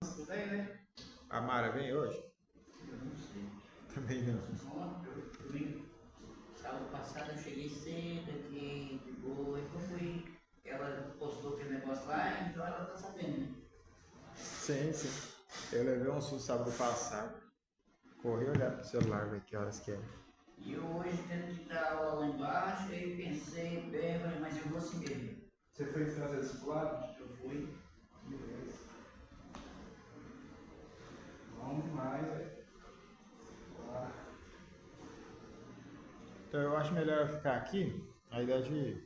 Tudo bem, né? A Mara vem hoje? Eu não sei. Também não. Sábado passado eu cheguei cedo aqui, de boa, e foi. Ela postou aquele negócio lá, então ela tá sabendo, né? Sim, sim. Eu levei um susto sábado passado. Corri olhar pro celular, ver que horas que é. E eu hoje tendo que dar aula lá embaixo, aí pensei bem, falei, mas eu vou assim mesmo. Você foi fazer discipulado? Eu fui. Beleza. Bom demais, velho. Então eu acho melhor eu ficar aqui, a ideia de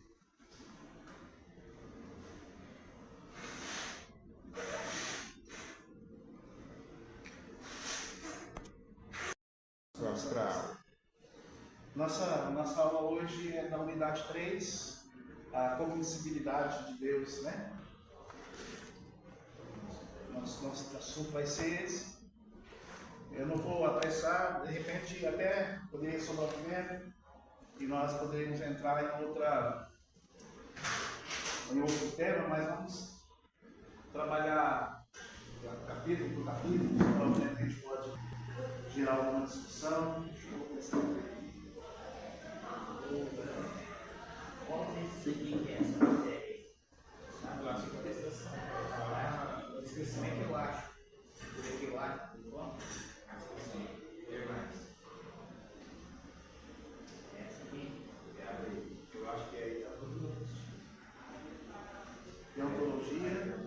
vamos para a aula. Nossa aula hoje é da unidade 3, a cognoscibilidade de Deus, né? Nosso assunto vai ser esse. Eu não vou apressar, de repente até poderia sobrar o primeiro e nós poderíamos entrar em outro tema, mas vamos trabalhar capítulo por capítulo, provavelmente a gente pode gerar alguma discussão. Deixa eu começar aqui. Qual desse aqui que é essa matéria aí? Sabe lá, fica a prestação. A descrição é que eu acho. Por que eu acho, tudo bom? Essa aqui. Eu acho que é teologia.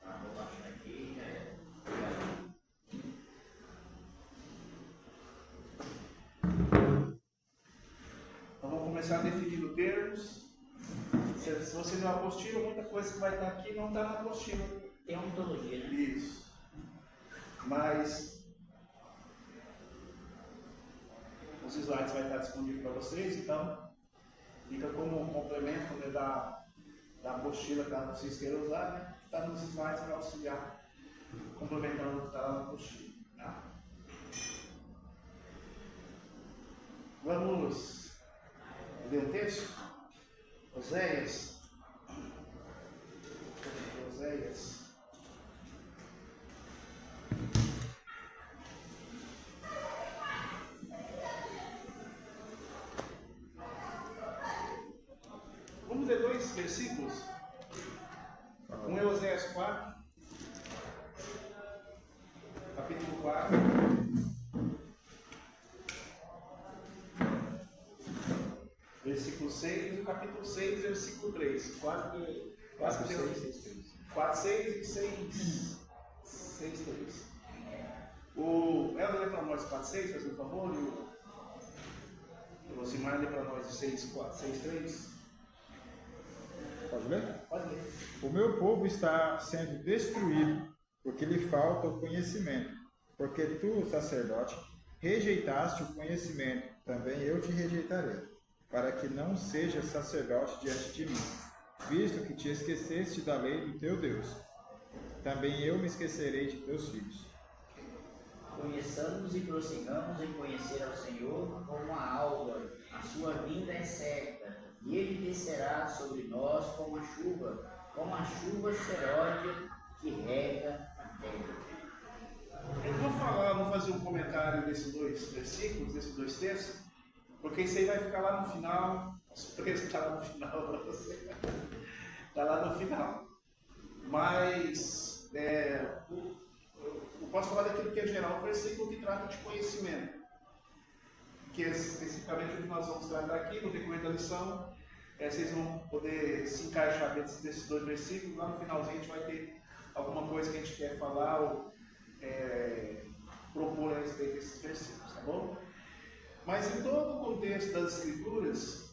Vou baixar aqui, já é. Então vamos começar definindo termos. Se você deu a apostila, muita coisa que vai estar aqui não está na apostila. Tem uma ontologia, né? Isso. Mas os slides vai estar disponível para vocês, então fica como um complemento, né, da apostila, caso vocês queiram usar, né? Está nos slides para auxiliar, complementando o que está lá na apostila. Tá? Vamos ler o texto? Oséias. Vamos ler dois versículos. Um é Oséias 4, capítulo 4. Versículo 6 e o capítulo 6, versículo 3. 4, 6 e 6, 3. O Helder lê para nós 4, 6, faz um favor, e o Rosimar lê para nós 6, 4, 6, 3. Pode ler? Pode ler. O meu povo está sendo destruído, porque lhe falta o conhecimento. Porque tu, sacerdote, rejeitaste o conhecimento, também eu te rejeitarei, para que não sejas sacerdote diante de mim, visto que te esqueceste da lei do teu Deus. Também eu me esquecerei de teus filhos. Conheçamos e prossigamos em conhecer ao Senhor como a alva, a sua vinda é certa, e ele descerá sobre nós como a chuva seródia que rega a terra. Eu vou fazer um comentário desses dois versículos, desses dois textos, porque isso aí vai ficar lá no final, a surpresa está lá no final para você. Está lá no final. Mas eu posso falar daquilo que é geral, o versículo que trata de conhecimento, que é especificamente o que nós vamos tratar aqui no decorrer da lição. Vocês vão poder se encaixar dentro desses dois versículos. Lá no finalzinho a gente vai ter alguma coisa que a gente quer falar ou propor a respeito desses versículos, tá bom? Mas em todo o contexto das Escrituras,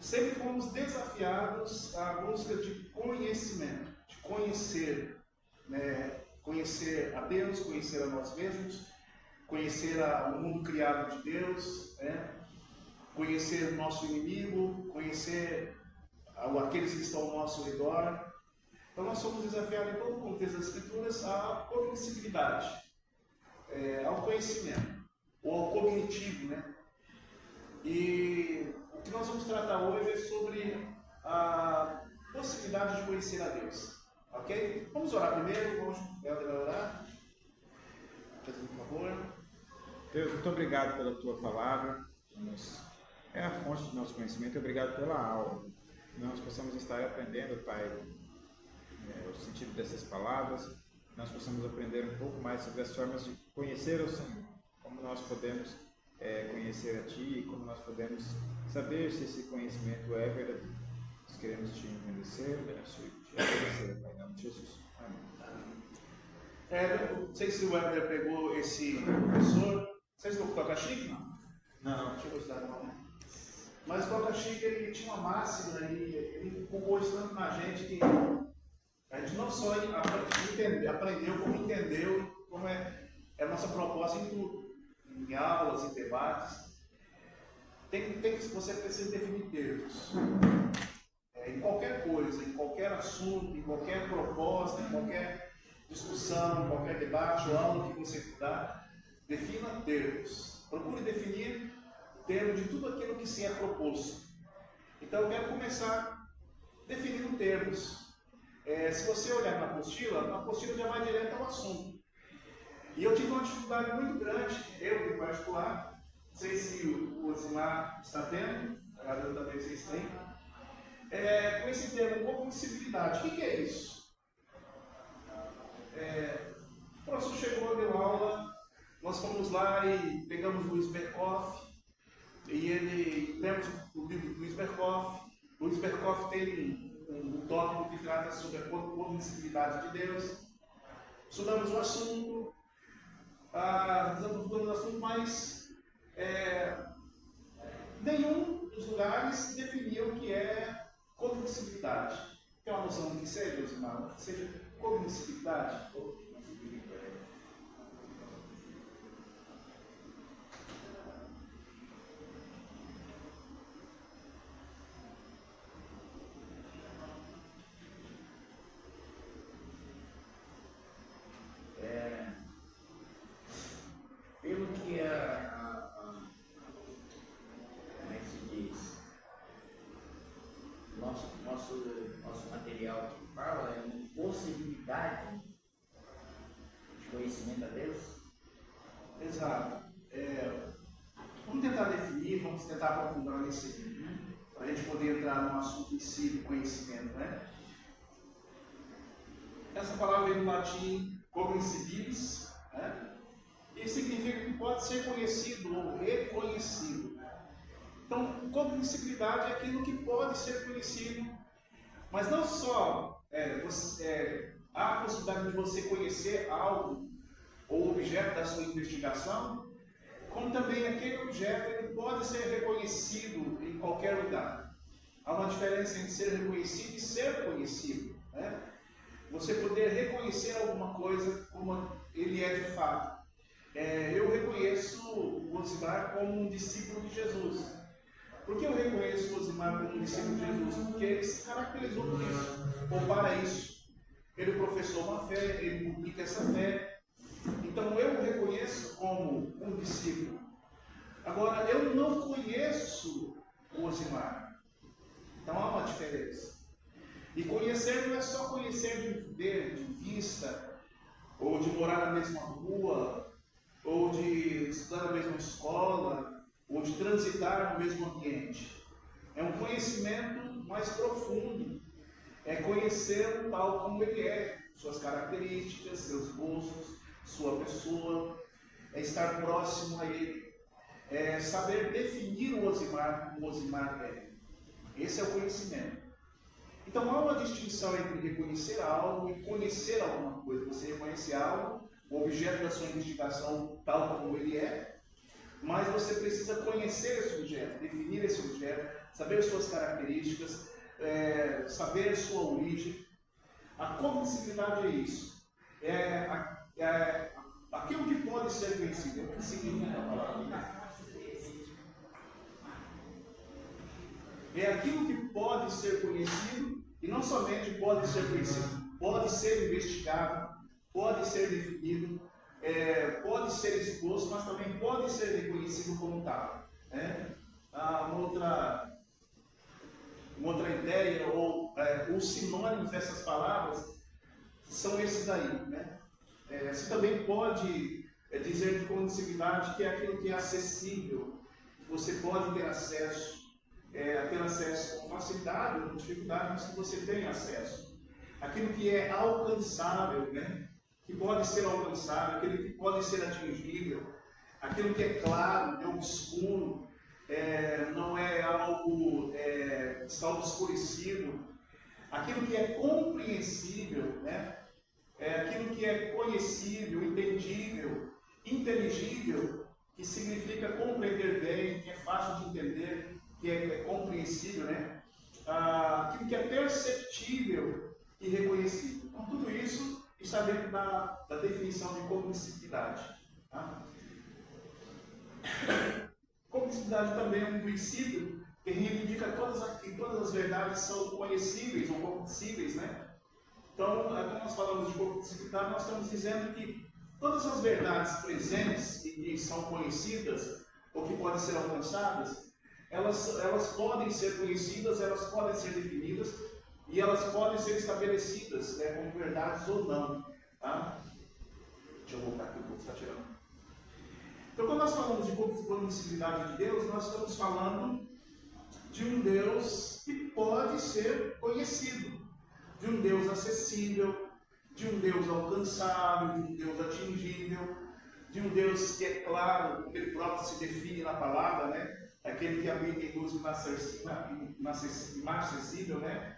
sempre fomos desafiados à busca de conhecimento, de conhecer, né? Conhecer a Deus, conhecer a nós mesmos, conhecer o mundo criado de Deus, né? Conhecer o nosso inimigo, conhecer aqueles que estão ao nosso redor. Então nós somos desafiados em todo o contexto das Escrituras à cognoscibilidade, ao conhecimento, ou ao cognitivo, né? E o que nós vamos tratar hoje é sobre a possibilidade de conhecer a Deus. Ok? Vamos orar primeiro. Vamos orar. Por favor. Deus, muito obrigado pela tua palavra. É a fonte do nosso conhecimento. Obrigado pela aula. Que nós possamos estar aprendendo, Pai, o sentido dessas palavras. Nós possamos aprender um pouco mais sobre as formas de conhecer o Senhor. Como nós podemos conhecer a Ti e como nós podemos saber se esse conhecimento é verdadeiro. Nós queremos Te agradecer, te agradecer, Pai, em nome de Jesus. Amém. Não sei se o Weber pegou esse professor. Vocês não toca chique, não? Não. Deixa eu gostar, não, né? Mas o toca chique, ele tinha uma máxima e ele compôs tanto na gente que a gente não só aprendeu, como entendeu como é a nossa proposta em tudo. Em aulas, em debates. Você precisa definir termos. Em qualquer coisa, em qualquer assunto, em qualquer proposta, em qualquer discussão, em qualquer debate ou aula que você dá, defina termos. Procure definir termos de tudo aquilo que se é proposto. Então eu quero começar definindo termos. Se você olhar na apostila já vai direto ao assunto. E eu tive uma dificuldade muito grande, eu em particular, não sei se o Osimar está tendo, eu também vocês têm, com esse termo cognoscibilidade. O que é isso? O professor chegou, deu aula, nós fomos lá e pegamos o Luiz Berkoff, e lemos o livro do Luiz Berkoff. O Luiz Berkoff tem um tópico que trata sobre a cognoscibilidade de Deus. Estudamos o assunto, mas nenhum dos lugares definia o que é cognoscibilidade. Tem uma noção do que seja, Osimar? O que seja cognoscibilidade? Pelo que como é que se diz? Nosso material aqui fala é uma possibilidade de conhecimento a Deus. Exato. Vamos tentar definir, vamos tentar aprofundar nesse para a gente poder entrar no assunto em si do conhecimento, né? Essa palavra vem do latim cognoscibilis, né? E significa que pode ser conhecido ou reconhecido. Então, cognoscibilidade é aquilo que pode ser conhecido, mas não só há a possibilidade de você conhecer algo ou objeto da sua investigação, como também aquele objeto ele pode ser reconhecido em qualquer lugar. Há uma diferença entre ser reconhecido e ser conhecido, né? Você poder reconhecer alguma coisa como ele é de fato. Eu reconheço o Osimar como um discípulo de Jesus. Por que eu reconheço o Osimar como um discípulo de Jesus? Porque ele se caracterizou por isso, ou para isso. Ele professou uma fé, ele publica essa fé. Então eu o reconheço como um discípulo. Agora, eu não conheço o Osimar. Então há uma diferença. E conhecer não é só conhecer de ver, de vista, ou de morar na mesma rua, ou de estudar na mesma escola, ou de transitar no mesmo ambiente. É um conhecimento mais profundo. É conhecê-lo tal como ele é, suas características, seus gostos, sua pessoa, é estar próximo a ele, é saber definir o Osimar como o Osimar é. Esse é o conhecimento. Então há uma distinção entre reconhecer algo e conhecer alguma coisa. Você reconhece algo, o objeto da sua investigação tal como ele é, mas você precisa conhecer esse objeto, definir esse objeto, saber suas características, saber sua origem. A cognoscibilidade é isso. Aquilo que pode ser conhecido. O que significa a palavra? É aquilo que pode ser conhecido e não somente pode ser conhecido, pode ser investigado, pode ser definido, pode ser exposto, mas também pode ser reconhecido como tal. Uma outra ideia, ou os sinônimos dessas palavras, são esses daí, né? Você também pode dizer de conhecibilidade que é aquilo que é acessível, você pode ter acesso, ter acesso com facilidade ou com dificuldade, mas que você tem acesso. Aquilo que é alcançável, né? Que pode ser alcançável, aquilo que pode ser atingível, aquilo que é claro, é obscuro, não é algo está obscurecido, aquilo que é compreensível, né? Aquilo que é conhecível, entendível, inteligível, que significa compreender bem, que é fácil de entender, que é compreensível, né? Aquilo que é perceptível e reconhecível. Então, tudo isso está dentro da definição de cognoscibilidade. Tá? Cognoscibilidade também é um princípio que reivindica que todas as verdades são conhecíveis ou cognoscíveis, né? Então, quando nós falamos de cognoscibilidade, nós estamos dizendo que todas as verdades presentes e que são conhecidas ou que podem ser alcançadas, elas podem ser conhecidas, elas podem ser definidas e elas podem ser estabelecidas, né, como verdades ou não. Tá? Deixa eu voltar aqui, o povo está tirando. Então, quando nós falamos de cognoscibilidade de Deus, nós estamos falando de um Deus que pode ser conhecido, de um Deus acessível, de um Deus alcançável, de um Deus atingível, de um Deus que é claro, como ele próprio se define na palavra, né? Aquele que habita em luz inacessível, né?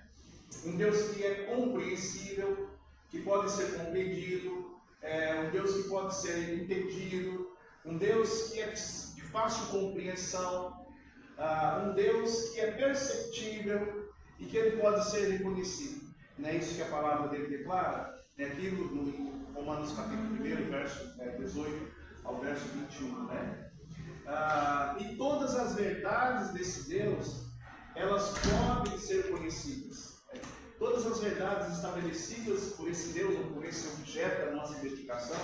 Um Deus que é compreensível, que pode ser compreendido, um Deus que pode ser entendido, um Deus que é de fácil compreensão, um Deus que é perceptível e que ele pode ser reconhecido. Não é isso que a palavra dele declara? Aqui no Romanos capítulo 1, verso 18 ao verso 21. Né? E todas as verdades desse Deus, elas podem ser conhecidas. Né? Todas as verdades estabelecidas por esse Deus, ou por esse objeto da nossa investigação,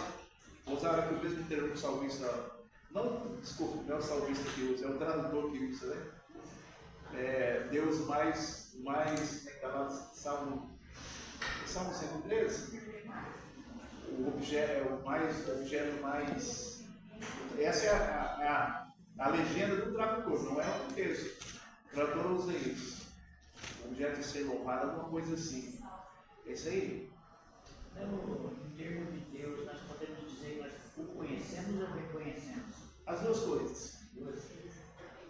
vou usar aqui o mesmo termo que o salmista, não é o salmista que usa, é o tradutor que usa, né? Deus mais Salmo 113, o objeto mais. Essa é a legenda do tradutor, não é o texto. O tradutor usa isso. O objeto de ser louvado, alguma coisa assim. É isso aí. Em termos de Deus, nós podemos dizer que nós o conhecemos ou reconhecemos? As duas coisas.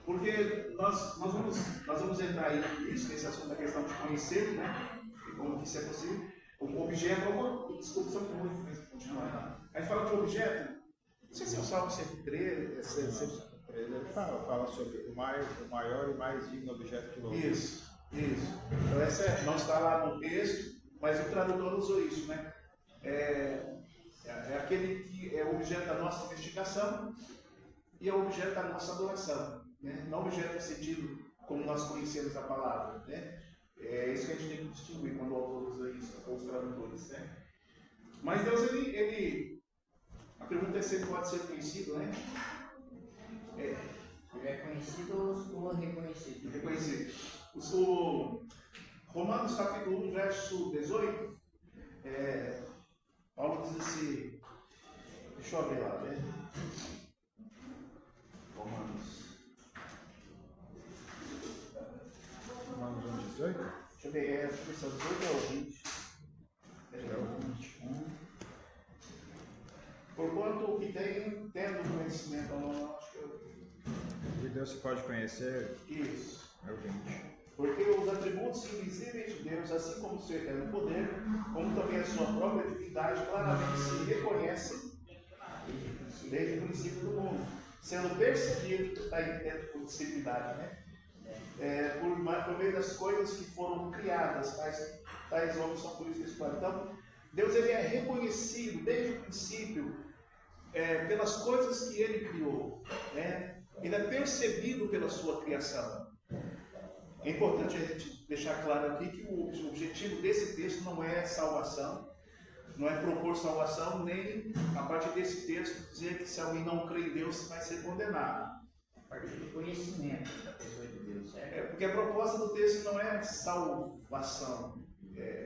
Porque nós vamos entrar aí nisso, nesse assunto da questão de conhecer, né? E como que isso é possível. O objeto, desculpa, só que eu vou continuar. Aí fala de objeto, não sei se é o Salmo 113, Ele fala sobre o maior e mais digno objeto de louvor. Isso. Então não está lá no texto, mas o tradutor usou isso, né? É aquele que é o objeto da nossa investigação e é o objeto da nossa adoração, né? Não objeto no sentido como nós conhecemos a palavra, né? É isso que a gente tem que distinguir quando o autor usa isso, ou os tradutores, né? Mas Deus, a pergunta é se ele pode ser conhecido, né? Ele é conhecido ou reconhecido? Reconhecido. O Romanos capítulo 1, verso 18, Paulo diz assim, deixa eu abrir lá, né? Romanos 1, 18? Deixa eu ver, acho que são 18 ou 20. É o 21. Porquanto o que tem, tendo conhecimento, não acho que De Deus se pode conhecer, isso. é o 20. Porque os atributos invisíveis de Deus, assim como o seu eterno poder, como também a sua própria divindade, claramente se reconhecem desde o princípio do mundo, sendo percebido que está aí dentro de possibilidade, né? Por meio das coisas que foram criadas, tais homens são por isso espirituais. Então, Deus ele é reconhecido desde o princípio pelas coisas que ele criou, né? Ele é percebido pela sua criação. É importante a gente deixar claro aqui que o objetivo desse texto não é salvação, não é propor salvação, nem a partir desse texto dizer que se alguém não crê em Deus vai ser condenado. A partir do conhecimento da pessoa de Deus, certo? Porque a proposta do texto não é salvação,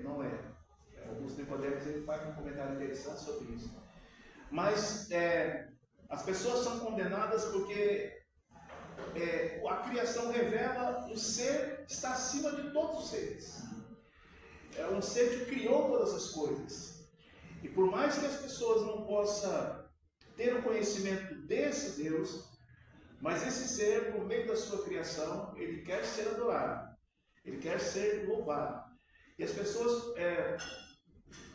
não é. Alguns Nicodemos ele faz um comentário interessante sobre isso. Mas as pessoas são condenadas porque a criação revela o ser que está acima de todos os seres. É um ser que criou todas as coisas. E por mais que as pessoas não possam ter o conhecimento desse Deus, mas esse ser, por meio da sua criação, ele quer ser adorado. Ele quer ser louvado. E as pessoas,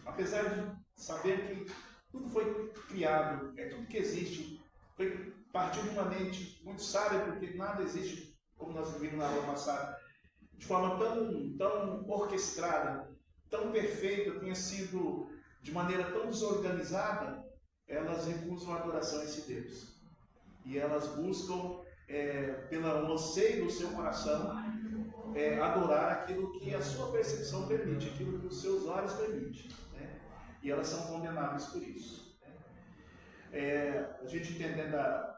apesar de saber que tudo foi criado, tudo que existe, foi partiu de uma mente muito sábia, porque nada existe, como nós vimos na aula passada, de forma tão orquestrada, tão perfeita, tenha sido de maneira tão desorganizada, elas recusam a adoração a esse Deus. E elas buscam, pelo anseio do seu coração, adorar aquilo que a sua percepção permite, aquilo que os seus olhos permitem. Né? E elas são condenáveis por isso. Né? A gente entendendo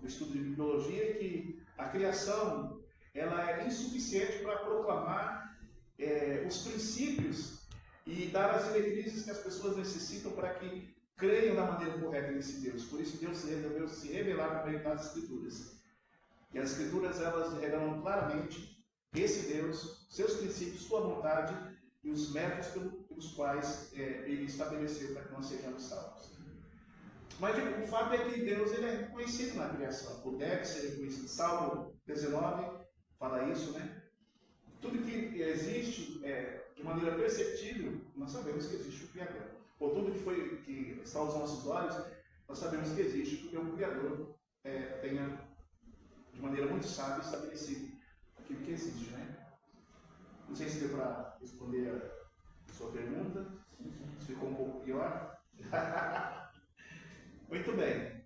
do estudo de bibliologia que a criação ela é insuficiente para proclamar os princípios e dar as diretrizes que as pessoas necessitam para que creiam da maneira correta nesse Deus. Por isso Deus resolveu se revelar por meio das Escrituras. E as Escrituras elas revelam claramente esse Deus, seus princípios, sua vontade e os métodos pelos quais Ele estabeleceu para que nós sejamos salvos. Mas o fato é que Deus ele é reconhecido na criação, ou deve ser reconhecido. Salmo 19 fala isso, né? Tudo que existe de maneira perceptível, nós sabemos que existe o Criador. Ou tudo que está aos nossos olhos, nós sabemos que existe, porque o Criador tenha, de maneira muito sábia, estabelecido aquilo que existe, né? Não sei se deu para responder a sua pergunta, se ficou um pouco pior. Muito bem.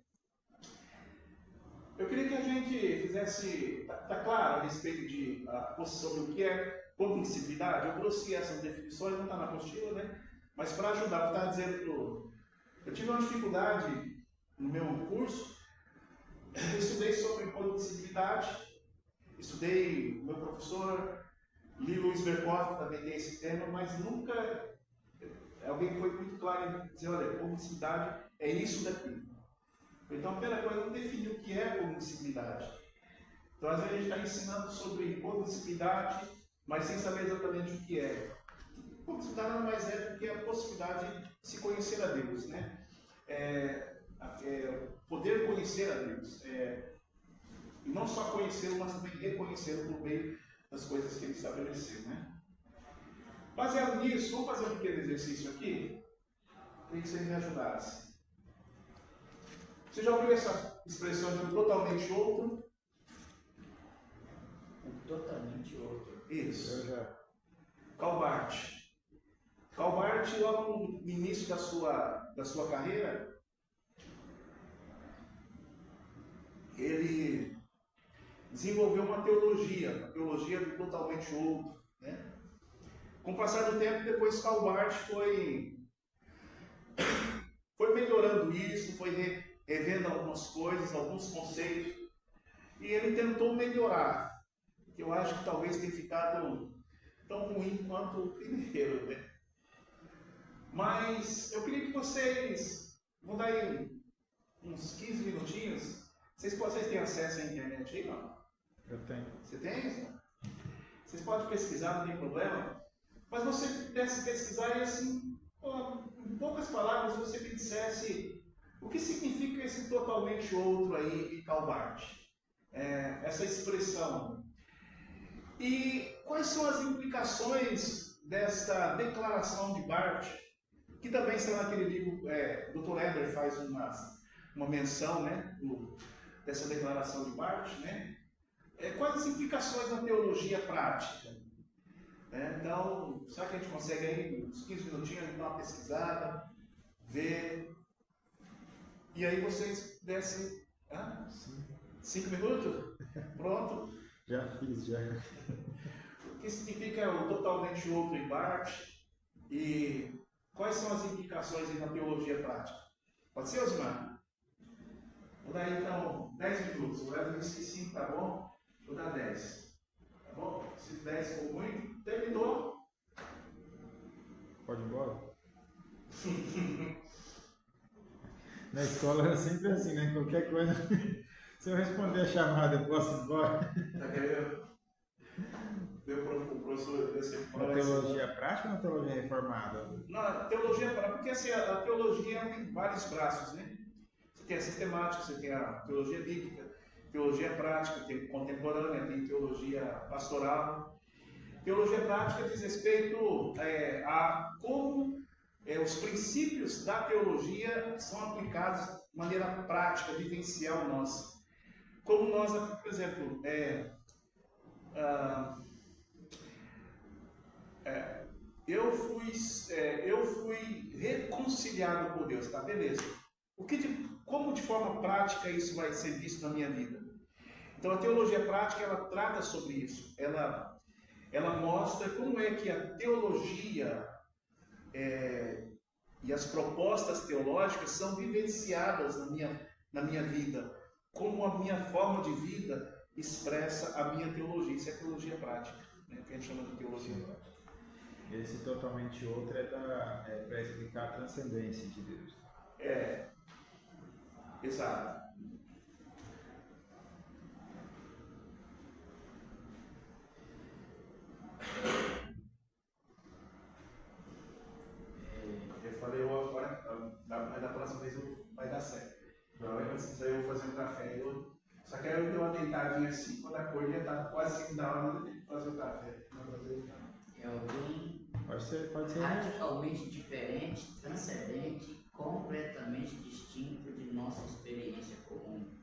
Eu queria que a gente fizesse, tá claro a respeito de a posição do que é cognoscibilidade. Eu trouxe essas definições, não está na apostila, né? Mas para ajudar, eu estava dizendo, eu tive uma dificuldade no meu curso, eu estudei sobre cognoscibilidade, estudei, o meu professor, li Luiz Berkoff, que também tem esse termo, mas nunca alguém foi muito claro em dizer, olha, cognoscibilidade é isso daqui. Então, pela coisa, não definiu o que é cognoscibilidade. Então, às vezes, a gente está ensinando sobre cognoscibilidade, mas sem saber exatamente o que é. Cognoscibilidade nada mais é do que a possibilidade de se conhecer a Deus, né? Poder conhecer a Deus. E não só conhecê-lo, mas também reconhecê-lo por meio das coisas que ele estabeleceu, né? Baseado nisso, vamos fazer um pequeno exercício aqui. Queria que você me ajudasse. Você já ouviu essa expressão de totalmente outro? Totalmente outro. Isso. Eu já. Karl Barth. Karl Barth, logo no início da sua carreira, ele desenvolveu uma teologia, a teologia do totalmente outro. Né? Com o passar do tempo, depois Karl Barth foi melhorando isso, foi revendo algumas coisas, alguns conceitos, e ele tentou melhorar, que eu acho que talvez tenha ficado tão ruim quanto o primeiro, né? Mas eu queria que vocês, vou dar aí uns 15 minutinhos, vocês têm acesso à internet aí, não? Eu tenho. Você tem? Vocês podem pesquisar, não tem problema, mas você pudesse pesquisar e assim, em poucas palavras, você me dissesse o que significa esse totalmente outro aí de Karl Barth, essa expressão. E quais são as implicações desta declaração de Barth, que também está naquele livro, Dr. Eber faz uma menção, né, dessa declaração de Barth, né? Quais as implicações na teologia prática? Então, será que a gente consegue aí, uns 15 minutinhos, dar uma pesquisada, ver, e aí vocês dessem 5 minutos? Pronto? Já fiz, já. O que significa o totalmente outro em Barth e quais são as implicações aí na teologia prática? Pode ser, Osmar? Vou dar então 10 minutos. O Wesley disse que 5, tá bom? Vou dar 10. Tá bom? Se 10 for muito, terminou. pode ir embora? Na escola era sempre assim, né? Qualquer coisa, se eu responder a chamada, eu posso ir embora. Tá querendo? O professor desse Na teologia prática ou na teologia reformada? Na teologia prática, porque assim, a teologia tem vários braços, né? Você tem a sistemática, você tem a teologia bíblica, teologia prática, tem contemporânea, tem teologia pastoral. Teologia prática diz respeito a como os princípios da teologia são aplicados de maneira prática, vivencial nossa. Como nós, por exemplo, eu fui reconciliado por Deus, tá? Beleza. Como de forma prática isso vai ser visto na minha vida? Então a teologia prática, ela trata sobre isso. Ela mostra como é que a teologia e as propostas teológicas são vivenciadas na minha vida. Como a minha forma de vida expressa a minha teologia. Isso é teologia prática, né? Que a gente chama de teologia prática. Esse totalmente outro é para explicar a transcendência de Deus. Exato. Eu falei, agora, da próxima vez vai dar certo. Antes daí eu vou fazer um café. Só que aí eu dei uma deitadinha assim, quando a cor já estava quase da hora de fazer o café. É alguém Pode ser. radicalmente diferente, transcendente, completamente distinto de nossa experiência comum.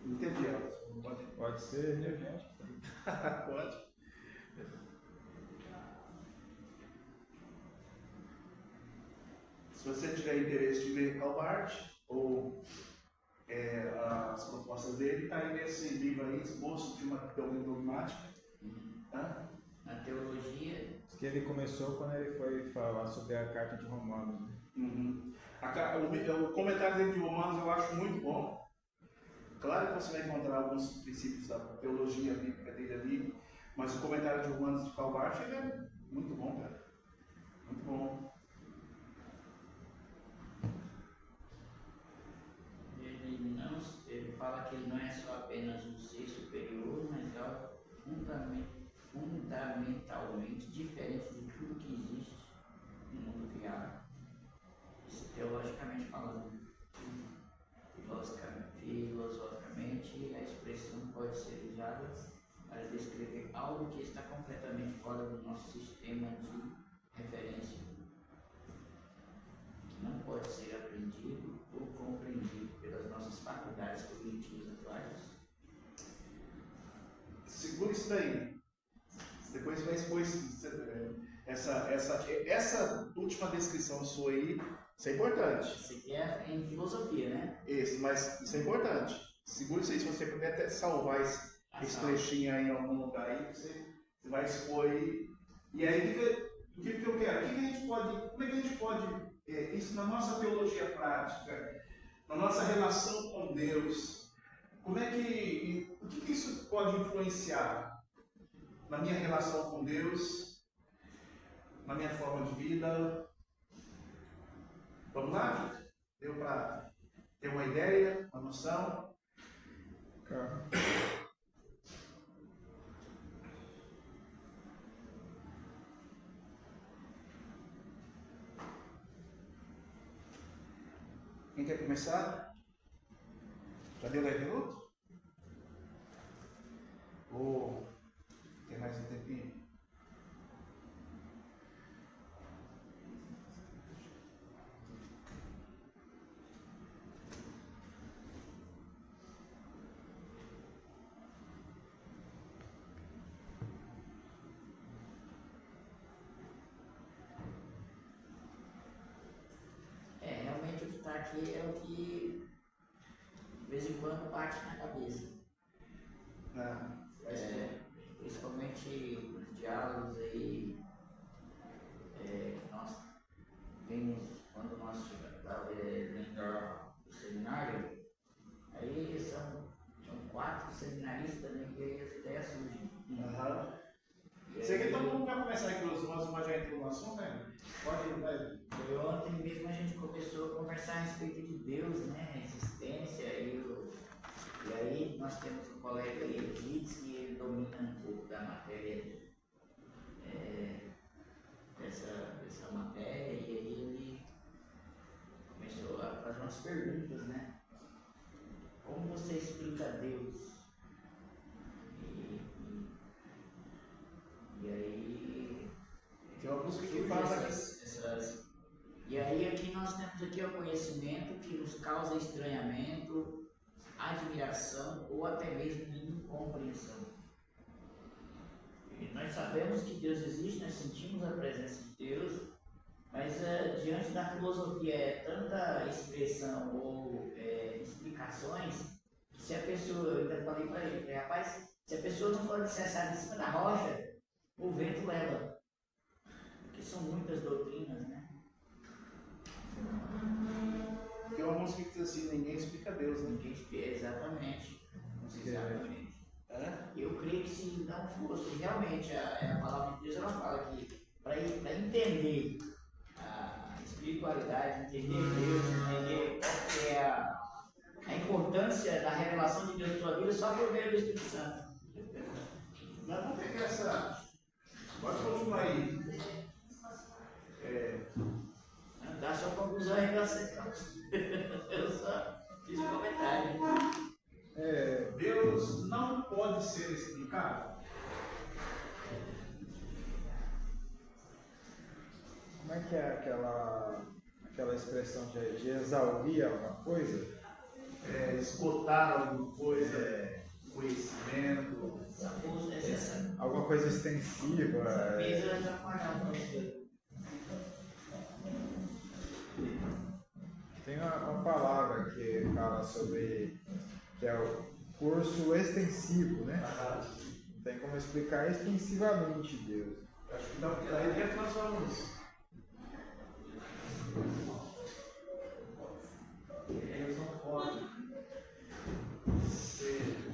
Entendi, Elton. Pode ser energético. Pode. Se você tiver interesse de ler Calvart ou as propostas dele, está aí nesse livro aí, Esboço de uma Teologia Dogmática. Na teologia, Que ele começou quando ele foi falar sobre a carta de Romanos. Né? Uhum. O comentário dele de Romanos eu acho muito bom. Claro que você vai encontrar alguns princípios da teologia bíblica dele ali, mas o comentário de Romanos de Calvart ele é muito bom, cara. Muito bom. ele fala que ele não é só apenas um ser superior, mas é algo fundamentalmente diferente de tudo que existe no mundo criado. Isso teologicamente falando. Filosoficamente, a expressão pode ser usada para descrever algo que está completamente fora do nosso sistema de referência, que não pode ser aprendido ou compreendido pelas nossas faculdades cognitivas atuais. Segura isso daí. Depois você vai expor essa última descrição sua aí. Isso é importante. Isso aqui é em filosofia, né? Isso, mas isso é importante. Segura isso aí, se você puder até salvar esse trechinho aí em algum lugar aí, você vai expor aí. E aí, o que eu quero? Como é que a gente pode, isso na nossa teologia prática, na nossa relação com Deus, o que isso pode influenciar na minha relação com Deus, na minha forma de vida? Vamos lá, gente? Deu para ter uma ideia, uma noção? Claro. Quem quer começar? Já deu 10 minutos? Ou tem mais um tempinho? Realmente o que está aqui é o que de vez em quando bate na cabeça. Principalmente nos diálogos aí que nós vimos quando nós estivemos lendo o seminário, aí são 4, começar aqui os irmãos, mas já entrou no assunto, né? Pode ir, vai. Foi ontem mesmo a gente começou a conversar a respeito de Deus, né? A existência e aí nós temos um colega aí, Euclides, que ele domina um pouco da matéria, dessa matéria, e aí ele começou a fazer umas perguntas, né? Como você explica Deus? E aí Tem uma música que surge fala. E aí aqui nós temos aqui o conhecimento que nos causa estranhamento, admiração ou até mesmo incompreensão. E nós sabemos que Deus existe, nós sentimos a presença de Deus, mas diante da filosofia é tanta expressão ou explicações que se a pessoa, eu ainda falei para ele, falei, rapaz, se a pessoa não for alicerçada em cima da rocha, o vento leva. Porque são muitas doutrinas, né? Tem uma música que diz assim, ninguém explica Deus, né? Ninguém explica, exatamente. Exatamente. É? Eu creio que se não fosse, realmente, a palavra de Deus ela fala que para entender a espiritualidade, entender Deus, entender qual que é a importância da revelação de Deus na sua vida, só por meio do Espírito Santo. Mas vamos pegar essa. Pode continuar aí. Dá sua conclusão aí pra você. Eu só fiz um comentário. Deus não pode ser explicado. Como é que é aquela expressão de exaurir alguma coisa? Esgotar alguma coisa, conhecimento. Alguma coisa extensiva? Mesa já foi. Tem uma palavra que fala sobre que é o curso extensivo, né? Não tem como explicar extensivamente Deus. Acho que não, aí dentro nós vamos. Deus não pode ser.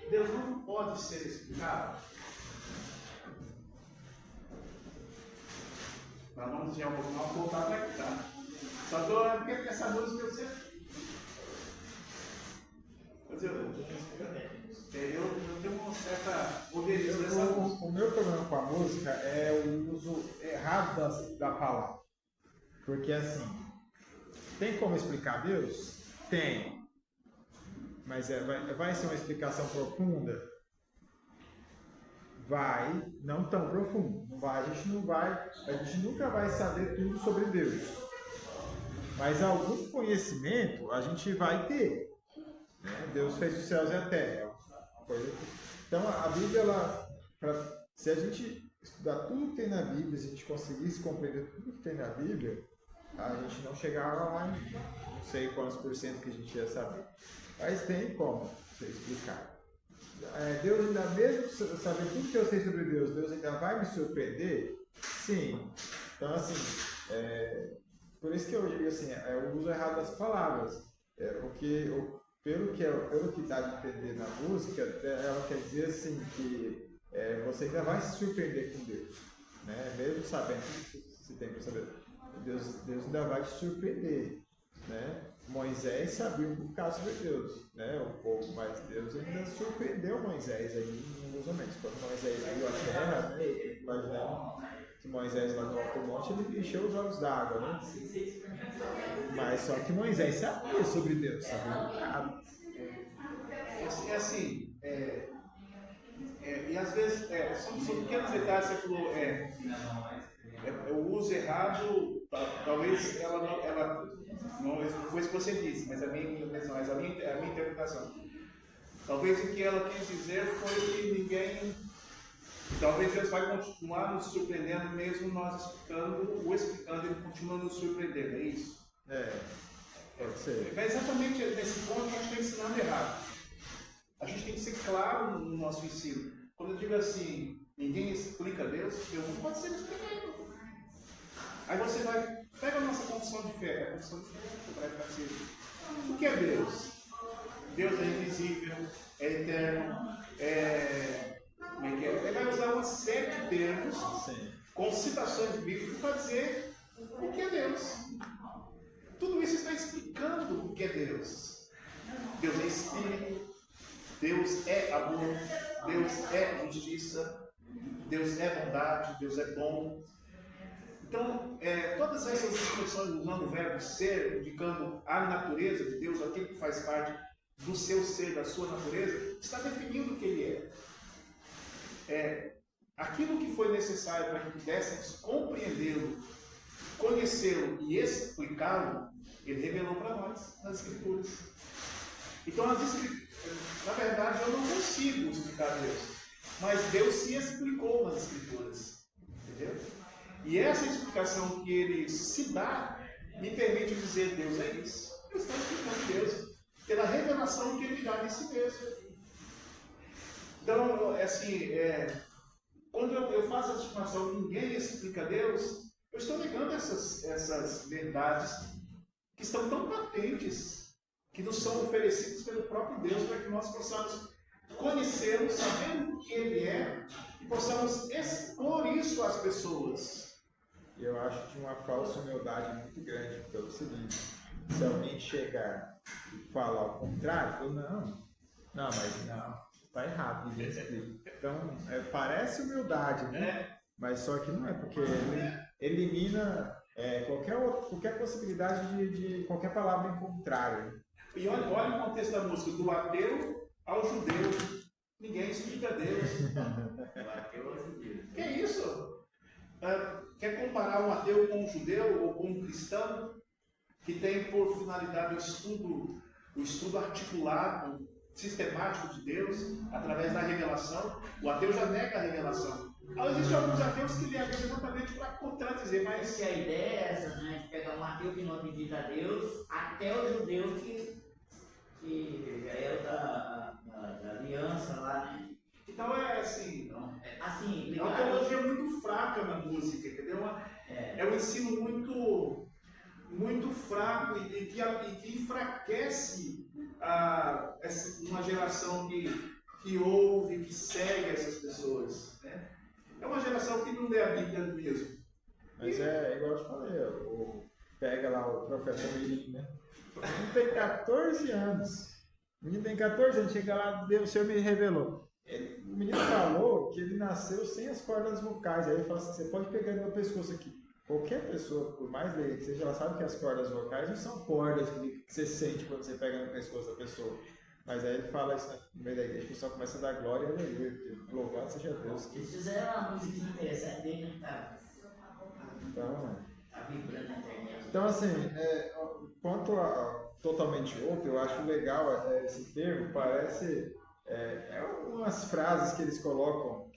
Deus não pode ser explicado. Mas vamos já voltar para aqui, tá? Só estou porque essa música eu sempre. Eu tenho uma certa poderia nessa música. O meu problema com a música é o uso errado da palavra. Porque assim, tem como explicar Deus? Tem. Mas vai ser uma explicação profunda? Vai, não tão profundo. Não vai, a gente nunca vai saber tudo sobre Deus. Mas algum conhecimento a gente vai ter. Né? Deus fez os céus e a terra. Então a Bíblia, se a gente estudar tudo que tem na Bíblia, se a gente conseguisse compreender tudo que tem na Bíblia, a gente não chegava lá em não sei quantos por cento que a gente ia saber. Mas tem como você explicar. Deus ainda, mesmo saber tudo que eu sei sobre Deus, Deus ainda vai me surpreender? Sim. Então, assim, por isso que eu digo assim, o uso errado das palavras. Pelo que dá de entender na música, ela quer dizer assim que você ainda vai se surpreender com Deus. Né? Mesmo sabendo o que você tem para saber. Deus ainda vai te surpreender. Né? Moisés sabia um bocado sobre Deus, né? Um pouco, mas Deus ainda surpreendeu Moisés aí em alguns momentos. Quando Moisés viu a terra, né? Imaginando que Moisés lá no alto monte, ele encheu os olhos d'água, né? Mas só que Moisés sabia sobre Deus, sabia um bocado. É assim, e às vezes são pequenos detalhes que você falou, o uso errado, talvez ela não foi isso que você disse, mas a minha interpretação. Talvez o que ela quis dizer foi que ninguém. Talvez Deus vai continuar nos surpreendendo, mesmo nós explicando, ele continua nos surpreendendo, é isso? Pode ser. É exatamente nesse ponto que a gente está ensinando errado. A gente tem que ser claro no nosso ensino. Quando digo assim, ninguém explica Deus, Deus não pode ser explicado. Aí você vai, pega a nossa confissão de fé, a confissão de fé, o que é Deus? Deus é invisível, é eterno, como é que é? Ele vai usar uma série de termos, Sim. com citações bíblicas, para dizer o que é Deus. Tudo isso está explicando o que é Deus. Deus é Espírito, Deus é amor, Deus é justiça, Deus é bondade, Deus é bom. Então, todas essas expressões usando o verbo ser, indicando a natureza de Deus, aquilo que faz parte do seu ser, da sua natureza, está definindo o que Ele é. Aquilo que foi necessário para que pudéssemos compreendê-lo, conhecê-lo e explicá-lo, Ele revelou para nós nas Escrituras. Então, na verdade, eu não consigo explicar Deus, mas Deus se explicou nas Escrituras. Entendeu? E essa explicação que Ele se dá, me permite dizer, Deus é isso. Eu estou explicando Deus, pela revelação que Ele dá de si mesmo. Então, assim, quando eu faço essa afirmação, ninguém explica Deus, eu estou negando essas verdades que estão tão patentes, que nos são oferecidas pelo próprio Deus, para que nós possamos conhecê-lo, sabendo o que Ele é, e possamos expor isso às pessoas. Eu acho de uma falsa humildade muito grande, pelo seguinte: se alguém chegar e falar ao contrário, eu mas não, está errado, ninguém explica. Então, parece humildade, né? Mas só que não é, porque ele elimina qualquer possibilidade de qualquer palavra em contrário. E olha o contexto da música, do ateu ao judeu. Ninguém explica Deus. Do ateu ao judeu. Que é isso? Quer comparar um ateu com um judeu ou com um cristão que tem por finalidade o estudo articulado, sistemático de Deus, através da revelação? O ateu já nega a revelação. Existem alguns ateus que negam exatamente para contradizer, mas... Porque a ideia é essa, né? De pegar um ateu que não acredita a Deus, até o judeu que é da aliança lá, né? Então assim... Assim, é uma teologia muito fraca na música, entendeu? É um ensino muito fraco e que enfraquece uma geração que ouve, que segue essas pessoas. Né? É uma geração que não lê a Bíblia mesmo. Mas é igual eu te falei, pega lá o profeta Mirim, né? O menino tem 14 anos. O menino tem 14 anos, chega lá, o Senhor me revelou. O menino falou que ele nasceu sem as cordas vocais. Aí ele fala assim: você pode pegar no meu pescoço aqui. Qualquer pessoa, por mais leiga que seja, ela sabe que as cordas vocais não são cordas que você sente quando você pega no pescoço da pessoa. Mas aí ele fala isso no meio da igreja, o pessoal começa a dar glória e aleluia. Louvado seja Deus. Eles fizeram uma música interessante dele, né? Tá vibrando na internet. Então, assim, quanto a totalmente outro, eu acho legal esse termo, parece. Umas frases que eles colocam,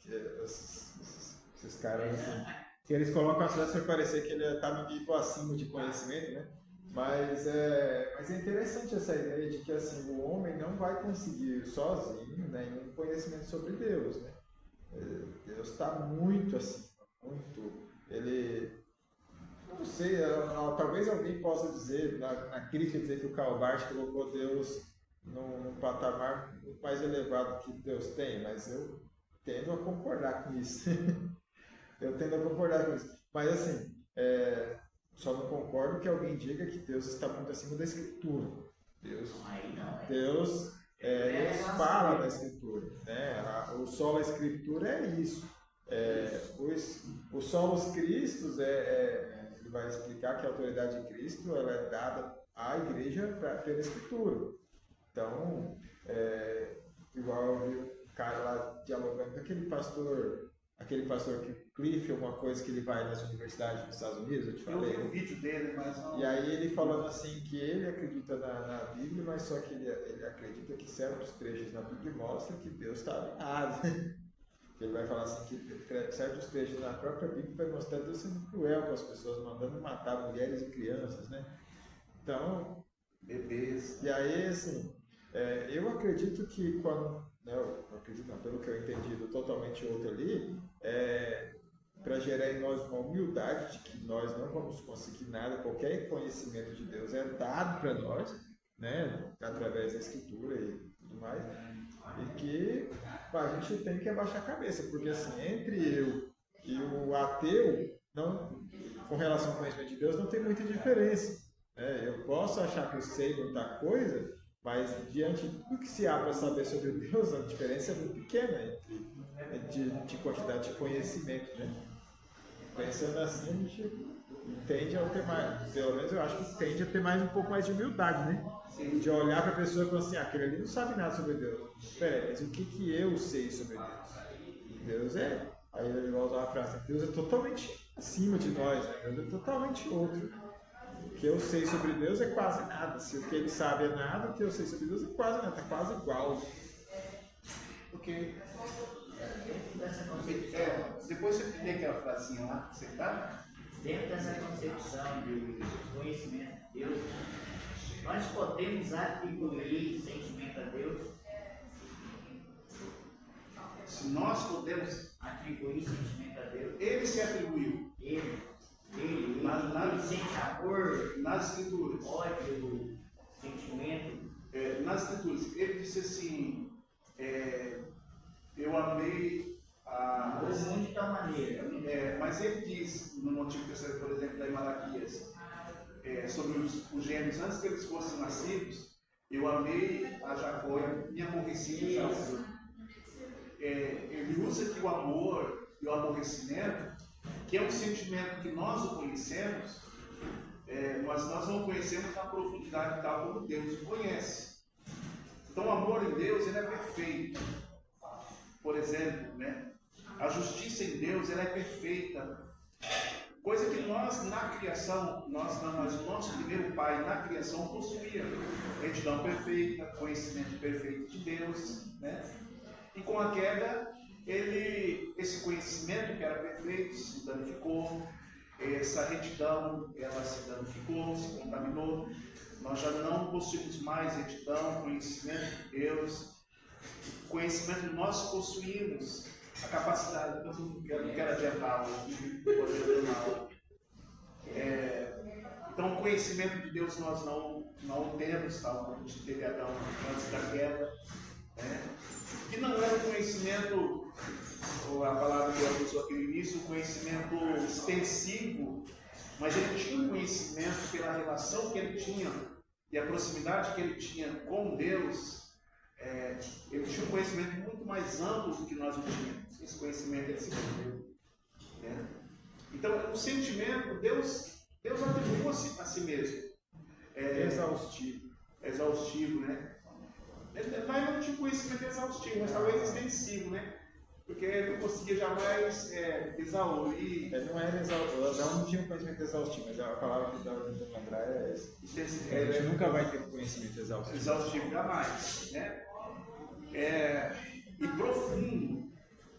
esses caras assim, que eles colocam as frases para parecer que ele está no nível acima de conhecimento, né? Mas é interessante essa ideia de que assim, o homem não vai conseguir sozinho nenhum conhecimento sobre Deus, né? Deus está muito acima, muito. Ele, não sei, talvez alguém possa dizer, na crítica, dizer que o Karl Barth colocou Deus num patamar muito mais elevado que Deus tem, mas eu tendo a concordar com isso. Mas assim, só não concordo que alguém diga que Deus está muito acima da Escritura. Deus fala da Escritura, né? O solo Escritura é isso. O solos Cristos ele vai explicar que a autoridade de Cristo ela é dada à igreja pela Escritura. Então, igual eu vi um cara lá dialogando com aquele pastor que Cliff, alguma coisa que ele vai nas universidades dos Estados Unidos, eu te falei. Eu vi o vídeo dele, mas não... E aí ele falando assim que ele acredita na Bíblia, mas só que ele acredita que certos trechos na Bíblia mostram que Deus está errado. Ele vai falar assim que certos trechos na própria Bíblia vai mostrar Deus sendo cruel com as pessoas, mandando matar mulheres e crianças, né? Então... Bebês. E aí, assim... eu acredito que quando eu acredito não, pelo que eu entendi do totalmente outro ali, para gerar em nós uma humildade de que nós não vamos conseguir nada, qualquer conhecimento de Deus é dado para nós, né, através da Escritura e tudo mais, e que a gente tem que abaixar a cabeça, porque assim, entre eu e o ateu, não, com relação ao conhecimento de Deus, não tem muita diferença. Eu posso achar que eu sei muita coisa, mas diante de tudo que se há para saber sobre Deus, a diferença é muito pequena de quantidade de conhecimento, né? Pensando assim, a gente tende a ter mais, pelo menos eu acho que tende a ter mais um pouco mais de humildade, né? Sim. De olhar para a pessoa e falar assim, aquele ali não sabe nada sobre Deus. Peraí, mas o que eu sei sobre Deus? Deus aí ele vai usar a frase, Deus é totalmente acima de nós, né? Deus é totalmente outro. O que eu sei sobre Deus é quase nada. Se o que ele sabe é nada, o que eu sei sobre Deus é quase nada, é quase igual. Porque Dentro dessa concepção, depois você tem aquela frasinha lá, você tá? dentro dessa concepção de conhecimento de Deus, nós podemos atribuir sentimento a Deus, Se nós podemos, atribuir sentimento a Deus, ele se atribuiu ele Nas- sente amor, nas escrituras. ódio, sentimento. Nas escrituras, ele disse assim, eu amei a... Amou o mundo de tal maneira. mas ele diz no Antigo Testamento, por exemplo, da Malaquias, sobre os gêmeos, antes que eles fossem nascidos, eu amei a Jacó e me aborreci de Jacó. Ele usa aqui o amor e o aborrecimento, que é um sentimento que nós o conhecemos, mas nós não conhecemos na profundidade tal como Deus o conhece. Então o amor em Deus ele é perfeito. Por exemplo, né? A justiça em Deus ela é perfeita. Coisa que nós na criação, mas o nosso primeiro pai na criação possuía. Retidão perfeita, conhecimento perfeito de Deus, né? E com a queda, esse conhecimento que era perfeito se danificou, essa retidão ela se danificou, se contaminou. Nós já não possuímos mais retidão, conhecimento de Deus. Conhecimento nós possuímos a capacidade, eu não quero adiantar então o conhecimento de Deus nós não temos, tal como a gente teve Adão antes da queda, né? Que não era um conhecimento, ou a palavra que eu usou aqui no início, um conhecimento extensivo, mas ele tinha um conhecimento pela relação que ele tinha e a proximidade que ele tinha com Deus. Ele tinha um conhecimento muito mais amplo do que nós não tínhamos. Esse conhecimento ele se perdeu, né? Então, o sentimento, Deus atribuiu a si mesmo. Exaustivo, né? Mas não tinha conhecimento exaustivo, mas talvez extensivo, né? Porque ele não conseguia jamais exaurir. Não era exaustivo, não tinha um conhecimento exaustivo, mas a palavra que estava tentando lembrar é essa. A gente nunca vai ter um conhecimento exaustivo. Exaustivo jamais, né? E profundo,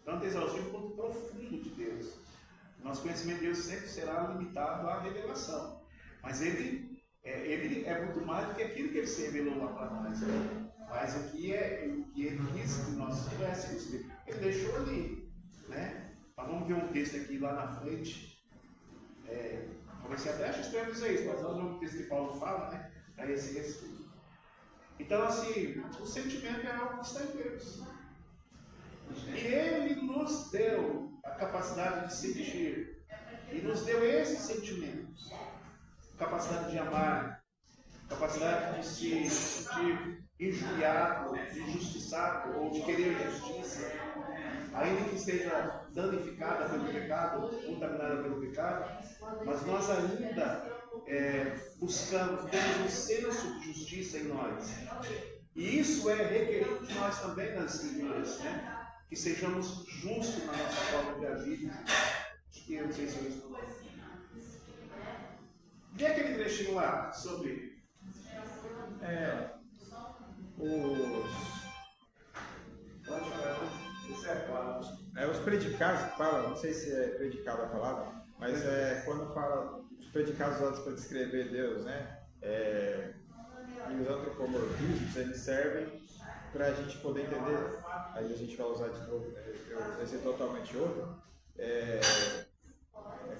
tanto exaustivo quanto profundo de Deus. Nosso conhecimento de Deus sempre será limitado à revelação, mas ele é muito mais do que aquilo que ele se revelou lá para nós, né? Mas o que ele quis que nós tivéssemos, ele deixou ali, né? Mas vamos ver um texto aqui lá na frente. Você até acha estranho dizer isso, mas nós vamos ver um texto que Paulo fala, né? A esse respeito. Então, assim, o sentimento é algo que está em Deus. E Ele nos deu a capacidade de sentir. E nos deu esses sentimentos. Capacidade de amar, capacidade de se sentir injuriado, de injustiçado ou de querer justiça, ainda que esteja danificada pelo pecado, contaminada pelo pecado, mas nós ainda buscamos, temos um senso de justiça em nós. E isso é requerido de nós também nas Escrituras, né? Que sejamos justos na nossa forma de agir. Acho que eu não sei se eu estou. Vê aquele trechinho lá sobre. Os predicados que fala, não sei se é predicado a palavra, mas quando fala os predicados usados para descrever Deus, né? E os antropomorfismos, eles servem para a gente poder entender, aí a gente vai usar de novo, vai ser totalmente outro, é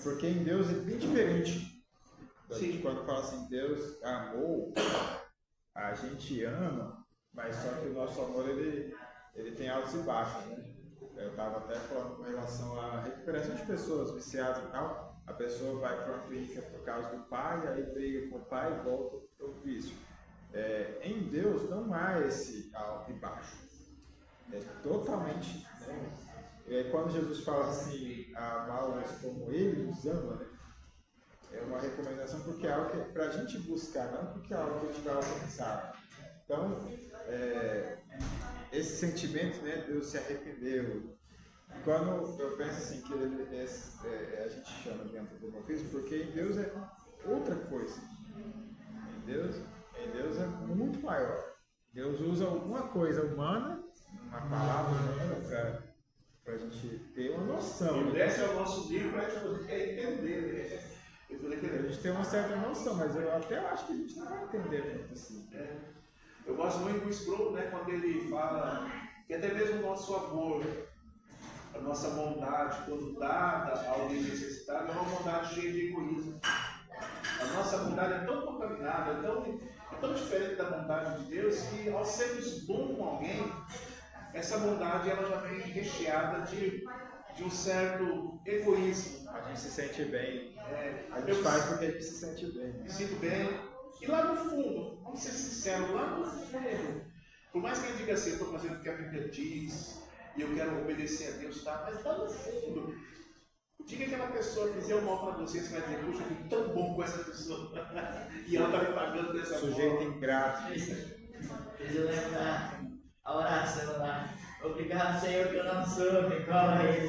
porque em Deus é bem diferente. Sim. Quando fala assim, Deus amou, a gente ama, mas só que o nosso amor ele tem altos e baixos, né? Eu estava até falando com relação à recuperação de pessoas viciadas e tal. A pessoa vai para uma clínica por causa do pai, aí briga com o pai e volta para o vício. Em Deus não há esse alto e baixo. É totalmente. Né? Quando Jesus fala assim, amá-los como Ele nos ama, né? É uma recomendação porque é algo que é para a gente buscar, não porque é algo que a gente vai alcançar. Então, esse sentimento, né, Deus se arrependeu. Quando eu penso assim, que a gente chama dentro do morfismo, porque em Deus é outra coisa. Em Deus é muito maior. Deus usa alguma coisa humana, uma palavra humana, para a gente ter uma noção. E esse é o nosso livro para a gente poder entender, né? A gente tem uma certa noção, mas eu até acho que a gente não vai entender muito assim. Eu gosto muito do Sproul, né, quando ele fala que até mesmo o nosso amor, a nossa bondade, quando dada a alguém necessitado, é uma bondade cheia de egoísmo. A nossa bondade é tão contaminada, é tão diferente da bondade de Deus, que ao sermos bom com alguém, essa bondade ela já vem recheada de um certo egoísmo. A gente se sente bem. A gente faz porque a gente se sente bem. Me sinto bem. E lá no fundo, vamos ser sinceros, lá no fundo, por mais que ele diga assim, eu estou fazendo o que a Bíblia diz, e eu quero obedecer a Deus, tá? Mas lá no fundo, o dia que aquela pessoa fizer o mal para você vai dizer, puxa, eu fui tão bom com essa pessoa, e ela está me pagando dessa forma. Sujeito ingrato. Deixa eu lembrar a oração lá. Obrigado, Senhor, que eu não sou, me corre.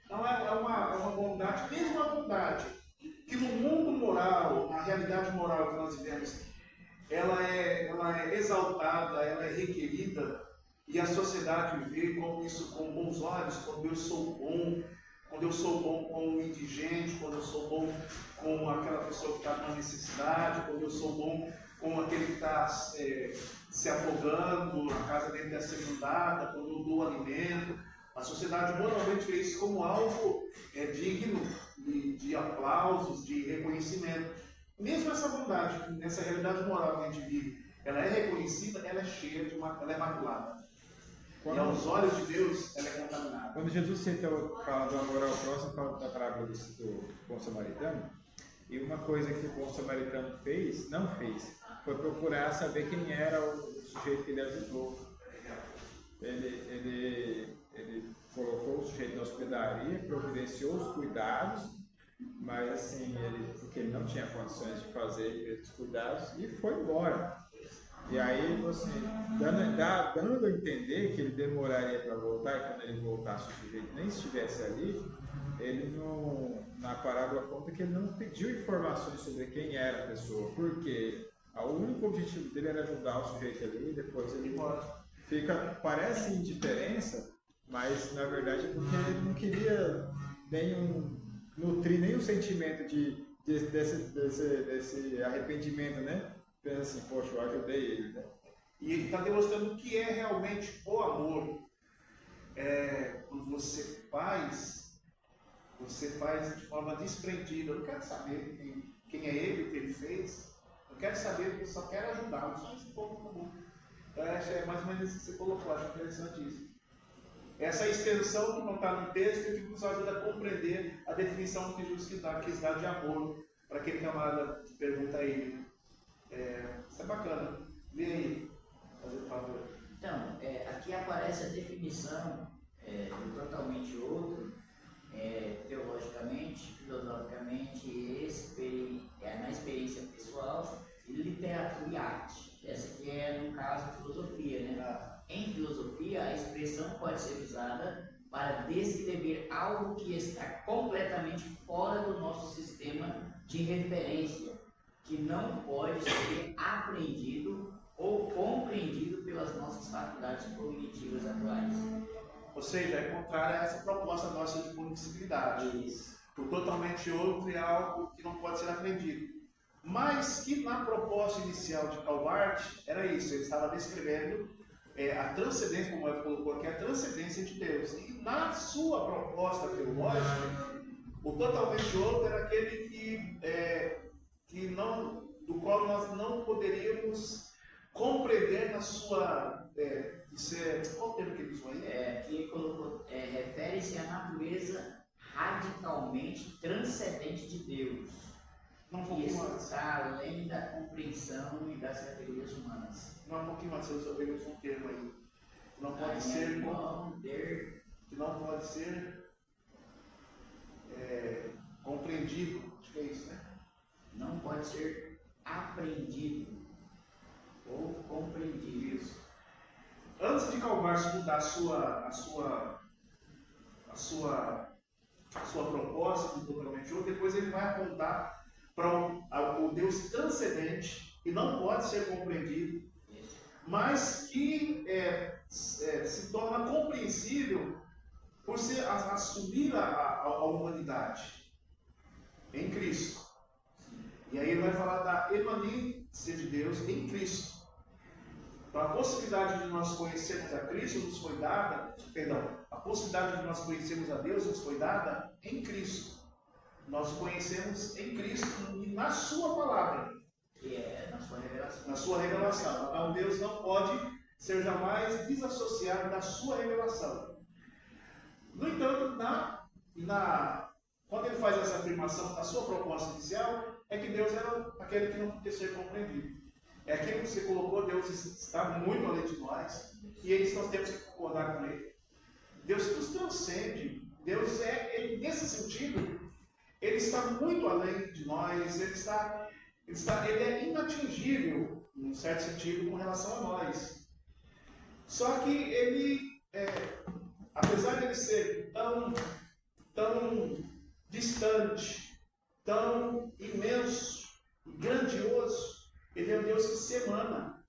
Então é uma bondade, mesmo a bondade, que no mundo moral, na realidade moral que nós vivemos, ela é exaltada, ela é requerida, e a sociedade vê como isso com bons olhos, quando eu sou bom com o indigente, quando eu sou bom com aquela pessoa que está numa necessidade, quando eu sou bom com aquele que está se afogando, a casa dele está sendo inundada, quando eu dou alimento. A sociedade moralmente vê isso como algo digno de aplausos, de reconhecimento. Mesmo essa bondade, nessa realidade moral que a gente vive, ela é reconhecida, ela é cheia ela é maculada. E aos olhos de Deus, ela é contaminada. Quando Jesus fala do amor ao próximo, fala da parábola do bom samaritano, e uma coisa que o bom samaritano não fez, foi procurar saber quem era o sujeito que ele ajudou. Ele colocou o sujeito na hospedaria, providenciou os cuidados, mas assim, porque ele não tinha condições de fazer esses cuidados, e foi embora. E aí, você, dando a entender que ele demoraria para voltar, e quando ele voltasse, o sujeito nem estivesse ali, ele na parábola conta que ele não pediu informações sobre quem era a pessoa, porque o único objetivo dele era ajudar o sujeito ali, e depois ele parece indiferença, mas na verdade é porque ele não queria nutrir nenhum sentimento desse arrependimento, né? Pensa assim, poxa, eu ajudei ele, né? E ele está demonstrando o que é realmente o amor. Quando você faz de forma desprendida. Eu não quero saber quem é ele, o que ele fez. Eu quero saber porque eu só quero ajudar. Só esse pouco comum. Então, é mais ou menos isso que você colocou. Acho interessante isso. Essa extensão que não está no texto que nos ajuda a compreender a definição que Jesus quis dar de amor para aquele camarada que pergunta a ele. Isso é bacana. Lê aí, fazer um favor. Então, aqui aparece a definição do totalmente outro, teologicamente, filosoficamente, na experiência pessoal, e literatura e arte. Essa aqui é, no caso, filosofia, né? Em filosofia, a expressão pode ser usada para descrever algo que está completamente fora do nosso sistema de referência, que não pode ser aprendido ou compreendido pelas nossas faculdades cognitivas atuais. Ou seja, é contrária a essa proposta nossa de possibilidade. Isso. O totalmente outro é algo que não pode ser aprendido. Mas que na proposta inicial de Calvart era isso, ele estava descrevendo a transcendência, como ela colocou aqui, a transcendência de Deus. E na sua proposta teológica, o totalmente outro era aquele que não, do qual nós não poderíamos compreender na sua. Qual o termo que ele usou aí? Que colocou, refere-se à natureza radicalmente transcendente de Deus. Que está além da compreensão e das categorias humanas. Não, um pouquinho mais, eu peguei um termo aí. Não pode ser. Que não pode ser compreendido. Acho que é isso, né? Não pode ser aprendido ou compreendido. Isso. Antes de Karl Marx mudar a sua proposta do totalmente outro, depois ele vai apontar para o Deus transcendente, que não pode ser compreendido, mas que se torna compreensível por assumir a humanidade em Cristo. E aí ele vai falar da emanência de Deus em Cristo. Então a possibilidade de nós conhecermos a Cristo nos foi dada, a possibilidade de nós conhecermos a Deus nos foi dada em Cristo. Nós conhecemos em Cristo e na sua palavra. Que é na sua revelação. Na sua revelação. Então Deus não pode ser jamais desassociado da sua revelação. No entanto, quando ele faz essa afirmação na sua proposta inicial, é que Deus era aquele que não podia ser compreendido. É aquilo que você colocou, Deus está muito além de nós, e é isso que nós temos que concordar com Ele. Deus nos transcende. Deus nesse sentido, Ele está muito além de nós, Ele é inatingível, num certo sentido, com relação a nós. Só que Ele, apesar de Ele ser tão distante, tão imenso e grandioso, Ele é um Deus que se emana.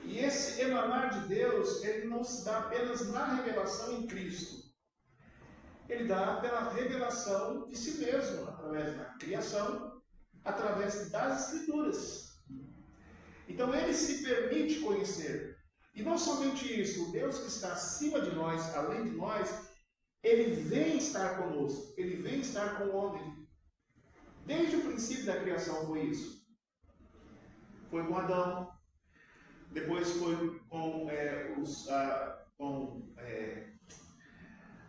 E esse emanar de Deus, ele não se dá apenas na revelação em Cristo. Ele dá pela revelação de si mesmo, através da criação, através das Escrituras. Então ele se permite conhecer. E não somente isso, o Deus que está acima de nós, além de nós, ele vem estar conosco, ele vem estar com o homem. Desde o princípio da criação foi isso. Foi com Adão, depois foi com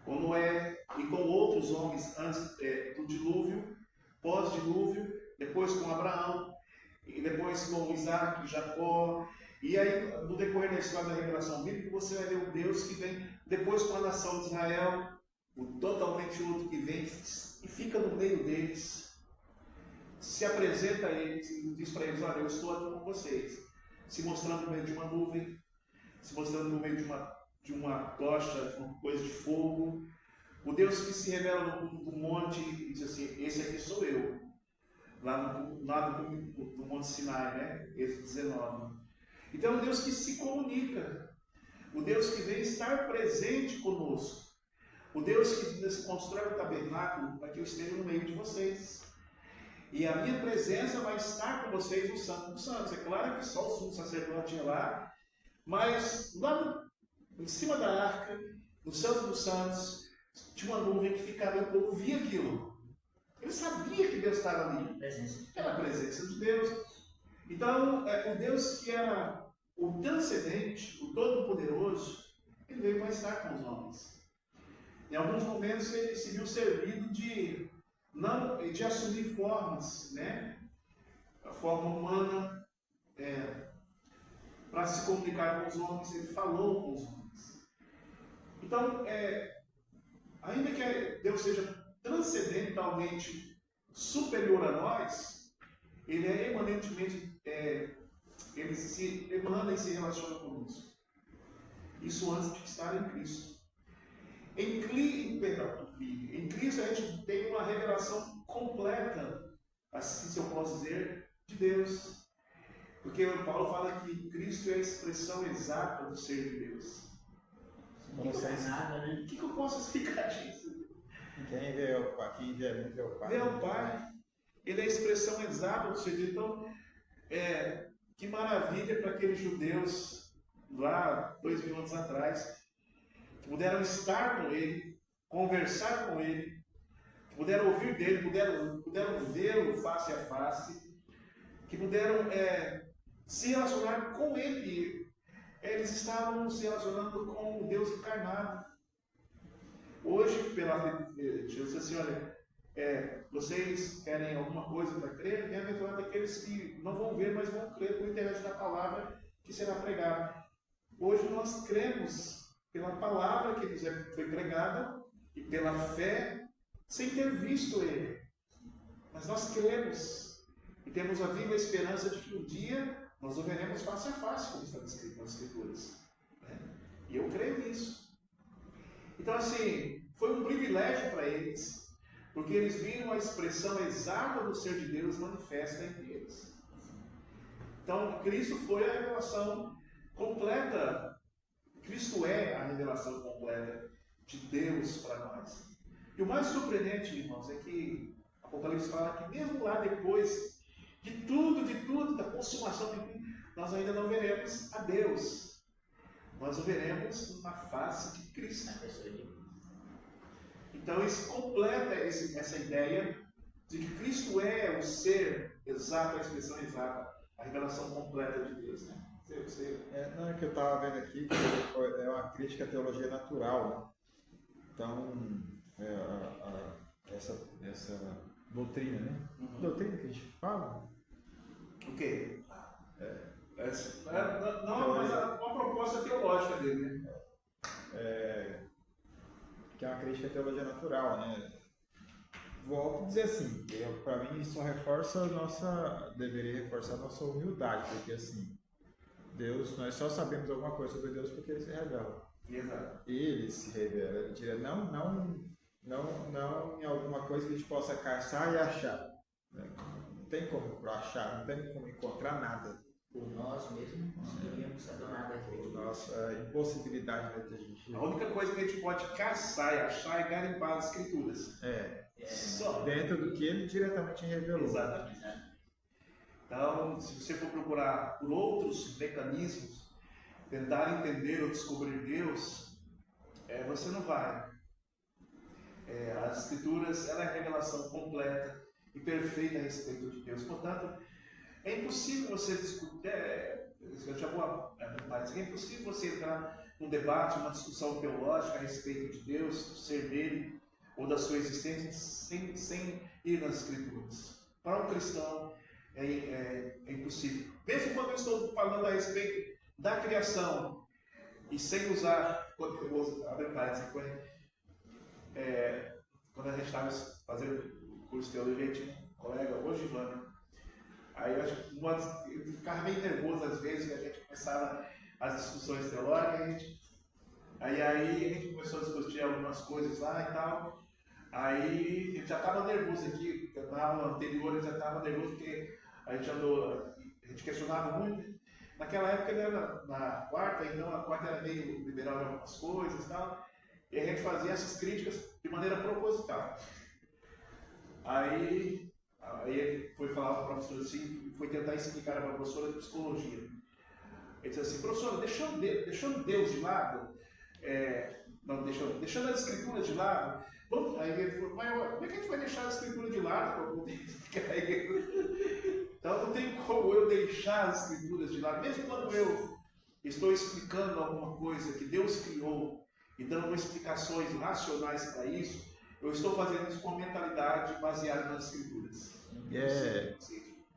Noé e com outros homens antes do dilúvio, pós-dilúvio, depois com Abraão, e depois com Isaac, Jacó. E aí, no decorrer da história da revelação bíblica, você vai ver o Deus que vem depois com a nação de Israel, o totalmente outro que vem e fica no meio deles, se apresenta a eles e diz para eles: olha, eu estou aqui com vocês, se mostrando no meio de uma nuvem, se mostrando no meio de uma tocha, de uma coisa de fogo. O Deus que se revela no monte e diz assim: esse aqui sou eu, lá no Monte Sinai, né? Êxodo 19. Então é um Deus que se comunica, o Deus que vem estar presente conosco, o Deus que constrói o tabernáculo para que eu esteja no meio de vocês. E a minha presença vai estar com vocês no Santo dos Santos. É claro que só o sumo sacerdote ia lá, mas lá em cima da arca, no Santo dos Santos, tinha uma nuvem que ficava, o povo via aquilo. Ele sabia que Deus estava ali. Era a presença de Deus. Então, o Deus que era o transcendente, o todo-poderoso, ele veio para estar com os homens. Em alguns momentos ele se viu servido de assumir formas, né? A forma humana, para se comunicar com os homens, ele falou com os homens. Então, ainda que Deus seja transcendentalmente superior a nós, ele é emanentemente, ele se emana e se relaciona conosco. Isso antes de estar em Cristo. Em Cristo a gente tem uma revelação completa, assim se eu posso dizer, de Deus. Porque o Paulo fala que Cristo é a expressão exata do ser de Deus. Não é nada, né? O que eu posso explicar disso? Quem vê o Pai, quem vê muito é o Pai. Vê o Pai. Ele é a expressão exata do ser de Deus. Então, que maravilha para aqueles judeus lá 2000 anos atrás, que puderam estar com Ele, conversar com Ele, que puderam ouvir dele, puderam vê-lo face a face, que puderam se relacionar com Ele. Eles estavam se relacionando com o Deus encarnado. Hoje, Jesus assim, olha, vocês querem alguma coisa para crer? Bem-aventurado aqueles que não vão ver, mas vão crer por intermédio da palavra que será pregada. Hoje nós cremos pela palavra que lhes foi pregada e pela fé, sem ter visto Ele. Mas nós cremos e temos a viva esperança de que um dia nós o veremos face a face, como está descrito nas Escrituras. Né? E eu creio nisso. Então, assim, foi um privilégio para eles, porque eles viram a expressão exata do ser de Deus manifesta entre eles. Então, Cristo foi a revelação completa. Cristo é a revelação completa de Deus para nós. E o mais surpreendente, irmãos, é que Apocalipse fala que mesmo lá depois de tudo, da consumação de tudo, nós ainda não veremos a Deus. Nós o veremos na face de Cristo. Então isso completa essa ideia de que Cristo é o ser exato, a expressão exata, a revelação completa de Deus. Né? Não é que eu estava vendo aqui, que é uma crítica à teologia natural. Né? Então, essa doutrina, né? Uhum. Doutrina que a gente fala? O quê? Não, mas uma proposta teológica dele, né? Que é uma crítica à teologia natural, né? Volto a dizer assim, para mim isso deveria reforçar a nossa humildade, porque assim, Deus, nós só sabemos alguma coisa sobre Deus porque Ele se revela. Exato. Ele se revela, ele diria, não em alguma coisa que a gente possa caçar e achar. Né? Não tem como achar, não tem como encontrar nada. Por nós mesmos não conseguiríamos saber nada Por nossa impossibilidade de a gente. A única coisa que a gente pode caçar e achar é garimpar as Escrituras. Só. Dentro do que ele diretamente revelou. Exatamente. Então, se você for procurar por outros mecanismos, tentar entender ou descobrir Deus, você não vai. As Escrituras, ela é a revelação completa e perfeita a respeito de Deus. Portanto, é impossível você discutir, é impossível você entrar num debate, uma discussão teológica a respeito de Deus, do ser dele ou da sua existência, sem ir nas Escrituras. Para um cristão é impossível. Mesmo quando eu estou falando a respeito da criação e sem usar, abre parênteses, quando a gente estava fazendo o curso de teologia, tinha um colega, hoje Ivana, aí eu acho que eu ficava meio nervoso às vezes que a gente começava as discussões teológicas, aí a gente começou a discutir algumas coisas lá e tal, aí a gente já estava nervoso aqui, na aula anterior eu já estava nervoso porque a gente questionava muito. Naquela época ele era na quarta, então a quarta era meio liberal em algumas coisas e tal, e a gente fazia essas críticas de maneira proposital. Aí ele foi falar para o professor assim, foi tentar explicar para a professora de psicologia. Ele disse assim, professora, deixando Deus de lado, deixando as Escrituras de lado, aí ele falou, mas como é que a gente vai deixar as Escrituras de lado? Então não tem como eu deixar as Escrituras de lado, mesmo quando eu estou explicando alguma coisa que Deus criou e dando explicações racionais para isso, eu estou fazendo isso com a mentalidade baseada nas Escrituras.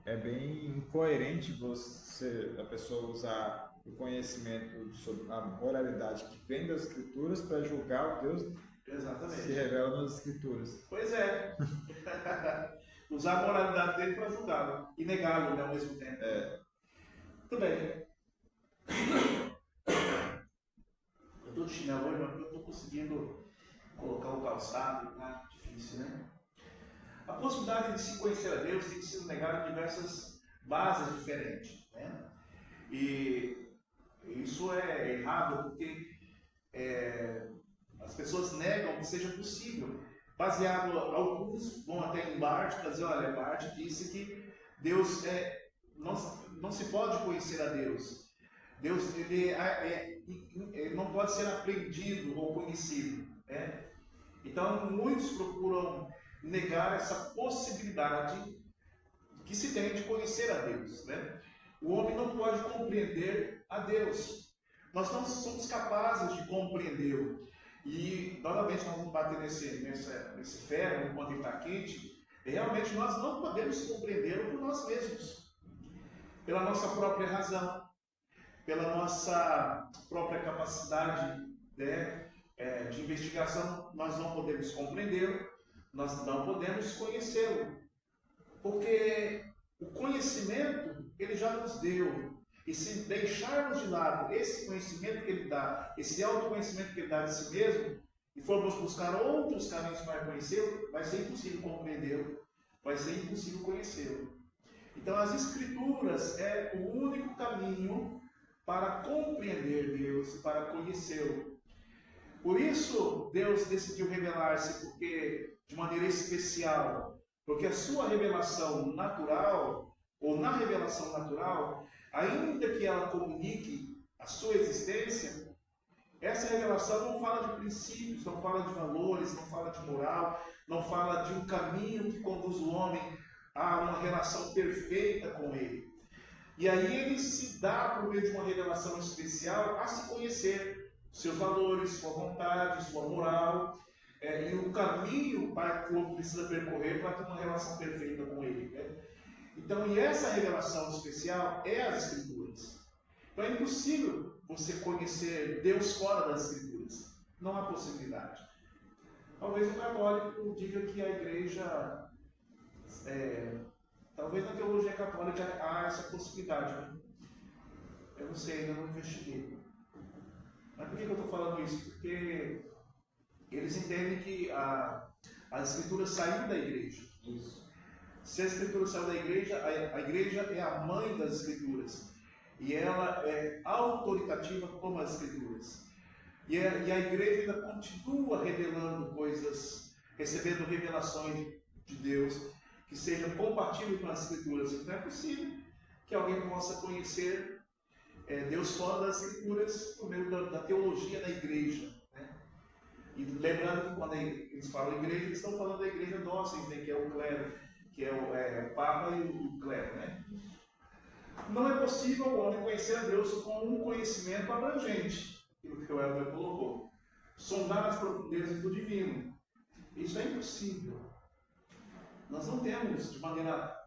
É bem incoerente a pessoa usar o conhecimento sobre a moralidade que vem das Escrituras para julgar o Deus Exatamente. que se revela nas Escrituras. Pois é. Usar a moralidade dele para julgá-lo e negá-lo, né, ao mesmo tempo. Muito bem. Eu estou de chinelo hoje, mas eu estou conseguindo colocar o calçado, tá difícil, né? A possibilidade de se conhecer a Deus tem sido negada em diversas bases diferentes, né? E isso é errado porque as pessoas negam que seja possível. Baseado, alguns vão até em Barth para dizer, olha, Barth disse que Deus não se pode conhecer a Deus. Deus ele não pode ser aprendido ou conhecido, né? Então, muitos procuram negar essa possibilidade que se tem de conhecer a Deus, né? O homem não pode compreender a Deus. Nós não somos capazes de compreendê-lo. E, novamente, nós vamos bater nesse ferro enquanto ele está quente. E realmente nós não podemos compreendê-lo por nós mesmos, pela nossa própria razão, pela nossa própria capacidade, né, de investigação. Nós não podemos compreendê-lo, nós não podemos conhecê-lo, porque o conhecimento ele já nos deu. E se deixarmos de lado esse conhecimento que ele dá, esse autoconhecimento que ele dá de si mesmo, e formos buscar outros caminhos para conhecê-lo, vai ser impossível compreendê-lo, vai ser impossível conhecê-lo. Então, as Escrituras é o único caminho para compreender Deus, para conhecê-lo. Por isso, Deus decidiu revelar-se de maneira especial, porque a sua revelação natural, ou na revelação natural, ainda que ela comunique a sua existência, essa revelação não fala de princípios, não fala de valores, não fala de moral, não fala de um caminho que conduz o homem a uma relação perfeita com ele. E aí ele se dá, por meio de uma revelação especial, a se conhecer seus valores, sua vontade, sua moral, e o caminho que o homem precisa percorrer para ter uma relação perfeita com ele, né? Então, e essa revelação especial é as Escrituras. Então é impossível você conhecer Deus fora das Escrituras. Não há possibilidade. Talvez o católico diga que a igreja, talvez na teologia católica há essa possibilidade, né? Eu não sei, ainda não investiguei. Mas por que eu estou falando isso? Porque eles entendem que as Escrituras saíram da igreja. Isso. Se a Escritura saiu da igreja, a igreja é a mãe das Escrituras. E ela é autoritativa como as Escrituras. E a igreja ainda continua revelando coisas, recebendo revelações de Deus, que sejam compatíveis com as Escrituras. Então é possível que alguém possa conhecer Deus fora das Escrituras por meio da teologia da igreja, né? E lembrando que quando eles falam igreja, eles estão falando da igreja nossa, que é o clero, que é o Papa e o clero, né? Não é possível o homem conhecer a Deus com um conhecimento abrangente, aquilo que o Helder colocou. Sondar as profundezas do divino. Isso é impossível. Nós não temos de maneira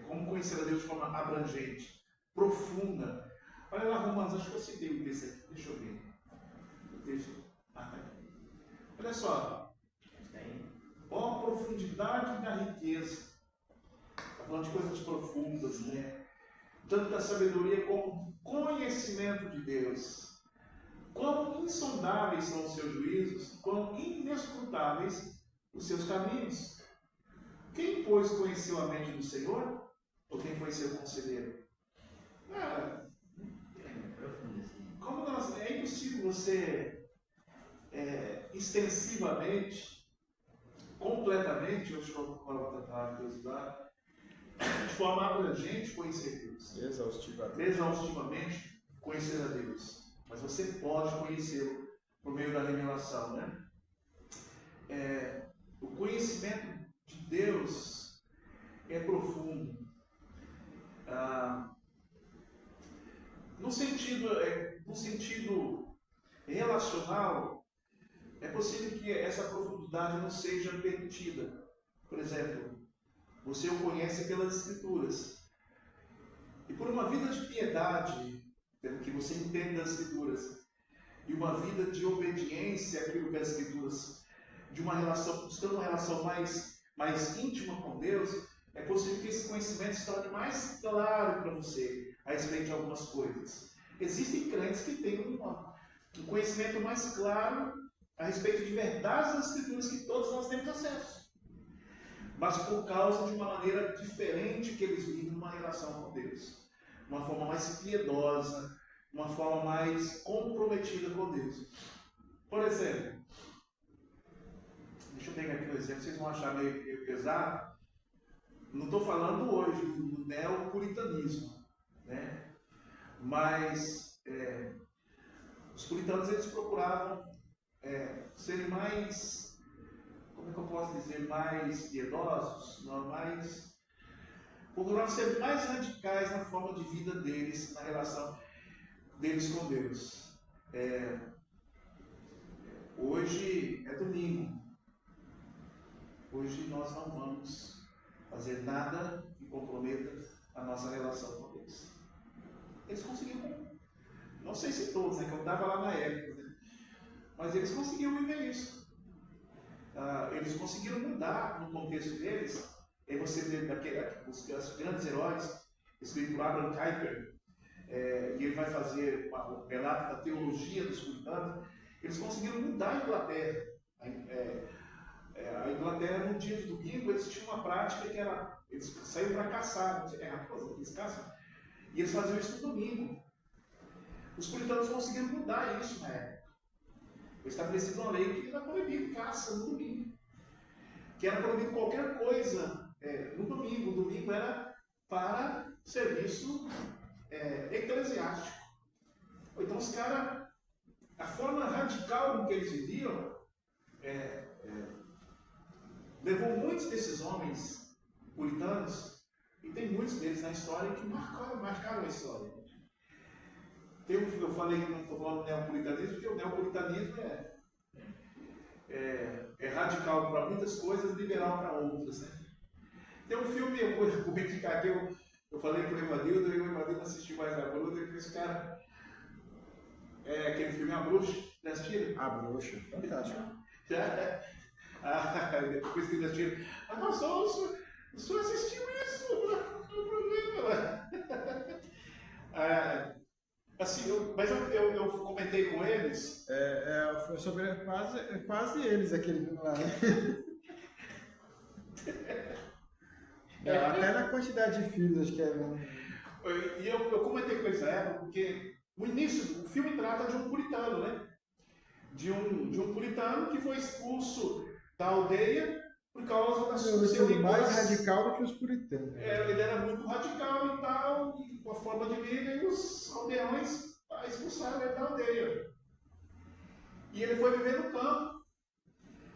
como conhecer a Deus de forma abrangente, profunda. Olha lá, Romanos, acho que eu citei o texto aqui. Deixa eu ver. Tá aqui. Olha só. Ó a profundidade da riqueza. Está falando de coisas profundas, né? Tanto da sabedoria como do conhecimento de Deus. Quão insondáveis são os seus juízos, quão inescrutáveis os seus caminhos. Quem, pois, conheceu a mente do Senhor? Ou quem foi seu conselheiro? É impossível você extensivamente, completamente, eu estou para usar, de forma abrangente conhecer Deus. Exaustivamente conhecer a Deus. Mas você pode conhecê-lo por meio da revelação, né? O conhecimento de Deus é profundo. No sentido relacional, é possível que essa profundidade não seja permitida. Por exemplo, você o conhece pelas Escrituras. E por uma vida de piedade, pelo que você entende das Escrituras, e uma vida de obediência àquilo que as Escrituras, buscando uma relação mais íntima com Deus, é possível que esse conhecimento se torne mais claro para você a respeito de algumas coisas. Existem crentes que têm um conhecimento mais claro a respeito de verdades das Escrituras que todos nós temos acesso. Mas por causa de uma maneira diferente que eles vivem numa relação com Deus. Uma forma mais piedosa, uma forma mais comprometida com Deus. Por exemplo, deixa eu pegar aqui um exemplo, vocês vão achar meio pesado. Não estou falando hoje do neopuritanismo, né? Mas os puritanos eles procuravam serem mais, como é que eu posso dizer, mais piedosos, não, procuravam ser mais radicais na forma de vida deles, na relação deles com Deus. Hoje é domingo. Hoje nós não vamos fazer nada que comprometa a nossa relação com Deus. Eles conseguiram, não sei se todos, né, que eu estava lá na época, né, mas eles conseguiram viver isso. Eles conseguiram mudar no contexto deles. Aí você vê os grandes heróis, escrito por Abraham Kuyper, e ele vai fazer um relato da teologia dos puritanos. Eles conseguiram mudar a Inglaterra. A Inglaterra, no dia de domingo, eles tinham uma prática que era, eles saíam para caçar, eles caçam, e eles faziam isso no domingo. Os puritanos conseguiram mudar isso na época. Estabelecido uma lei que era proibido caça no domingo, que era proibido qualquer coisa no domingo. O domingo era para serviço eclesiástico. Então os caras, a forma radical com que eles viviam, levou muitos desses homens puritanos, e tem muitos deles na história que marcaram a história. Eu falei que não estou falando do neopuritanismo, porque o neopuritanismo é radical para muitas coisas e liberal para outras, né? Tem um filme, eu vou indicar aqui, eu falei para o Evandildo, e o Evandildo assistiu mais a Bruxa, e esse cara, aquele filme A Bruxa, já assistiram? A Bruxa, fantástico. Depois que eles assistiram, nossa, o senhor assistiu isso, não é problema. Assim, mas eu comentei com eles. Foi sobre quase eles aquele filme lá, né? Até na quantidade de filhos, acho que é. E eu comentei com eles na época, porque o início, o filme trata de um puritano, né? De um puritano que foi expulso da aldeia por causa da sua mais radical do que os puritanos. Ele era muito radical e tal, e com a forma de vida, e os aldeões expulsaram ele da aldeia. E ele foi viver no campo,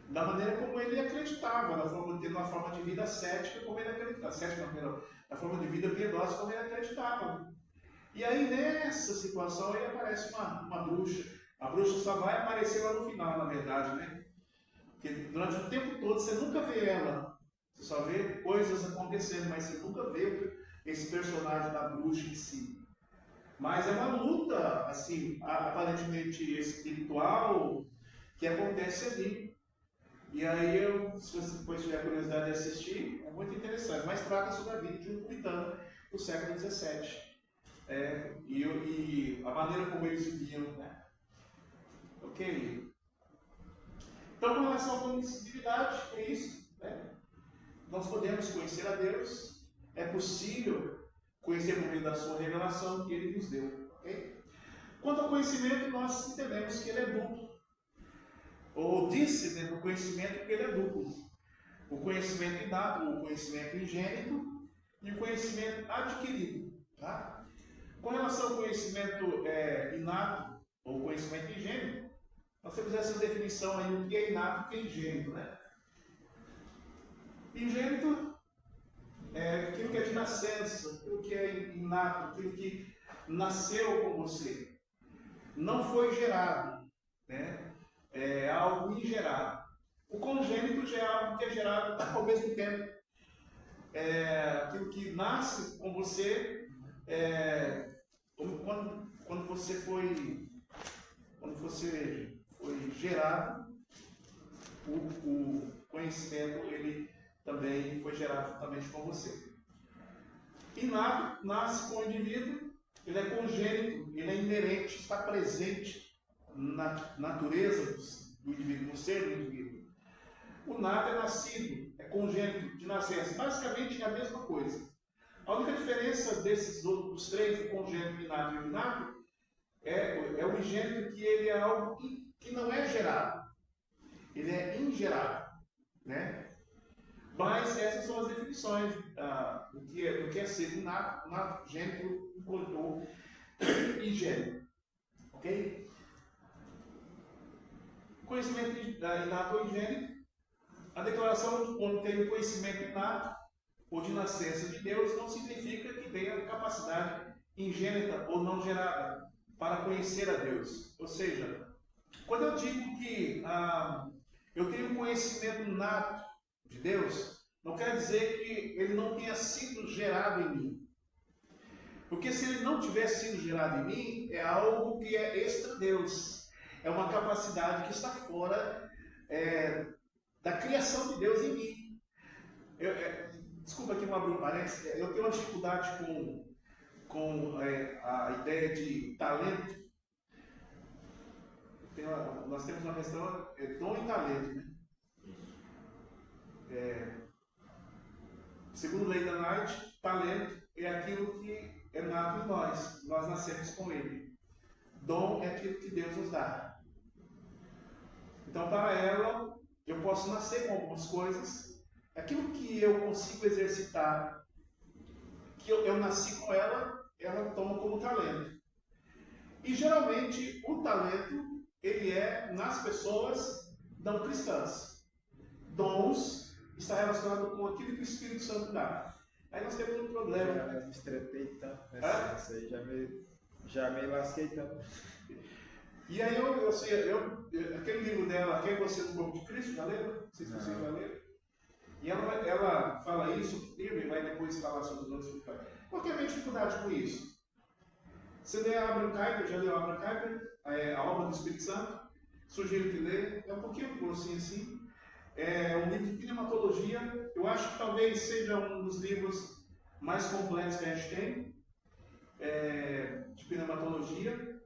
da maneira como ele acreditava, tendo uma forma de vida cética como ele acreditava, da forma de vida piedosa como ele acreditava. E aí nessa situação aí aparece uma bruxa. A bruxa só vai aparecer lá no final, na verdade, né? Porque durante o tempo todo você nunca vê ela. Você só vê coisas acontecendo, mas você nunca vê esse personagem da bruxa em si. Mas é uma luta, assim, aparentemente espiritual, que acontece ali. E aí, se você depois tiver curiosidade de assistir, é muito interessante. Mas trata sobre a vida de um puritano do século XVII. E a maneira como eles viviam, né? Ok? Então, com relação à comunicabilidade, é isso, né? Nós podemos conhecer a Deus, é possível conhecer por meio da sua revelação que Ele nos deu. Okay? Quanto ao conhecimento, nós entendemos que ele é duplo. Ou disse dentro do conhecimento que ele é duplo. O conhecimento inato, o conhecimento ingênito e o conhecimento adquirido. Tá? Com relação ao conhecimento inato ou conhecimento ingênito, nós temos essa definição aí, o que é inato e o que é ingênito, né? Ingênito é aquilo que é de nascença, aquilo que é inato, aquilo que nasceu com você. Não foi gerado, né? É algo ingerado. O congênito já é algo que é gerado ao mesmo tempo. Aquilo que nasce com você, quando você foi gerado, o conhecimento ele também foi gerado juntamente com você. Inato nasce com o indivíduo, ele é congênito, ele é inerente, está presente na natureza do indivíduo, no ser do indivíduo. O nato é nascido, é congênito, de nascença. Basicamente é a mesma coisa. A única diferença desses outros três, o congênito, o inato e o inato, é o ingênito, que ele é algo que não é gerado. Ele é ingerado, né? Mas essas são as definições do que é ser inato, gênito ou higiênico. Ok? Conhecimento inato ou higiênico. A declaração quando tem o conhecimento inato ou de nascença de Deus não significa que tenha capacidade ingênita ou não gerada para conhecer a Deus. Ou seja, quando eu digo que eu tenho conhecimento nato de Deus, não quer dizer que ele não tenha sido gerado em mim. Porque se ele não tivesse sido gerado em mim, é algo que é extra Deus. É uma capacidade que está fora da criação de Deus em mim. Desculpa aqui uma abrir um parênteses. Eu tenho uma dificuldade com a ideia de talento. Nós temos uma questão, dom e talento, né? Segundo lei da Knight, talento é aquilo que é nato em nós. Nós nascemos com ele. Dom é aquilo que Deus nos dá. Então, para ela, eu posso nascer com algumas coisas. Aquilo que eu consigo exercitar, que eu nasci com ela toma como talento. E geralmente, o talento, ele é nas pessoas não cristãs. Dons está relacionado com aquilo que o Espírito Santo dá. Aí nós temos um problema. Já me estretei tanto nessa aí, já me lasquei tanto. E aí aquele livro dela, Quem Você no Corpo de Cristo, já leram? Não sei se vocês já leram. E ela fala isso, e vai depois falar sobre os outros. Qual que é a minha dificuldade com isso? Você lê a Abraham Kuyper, já leu a Abraham Kuyper, a obra do Espírito Santo? Sugiro que lê, é um pouquinho grossinho assim. É um livro de pneumatologia. Eu acho que talvez seja um dos livros mais completos que a gente tem, de pneumatologia.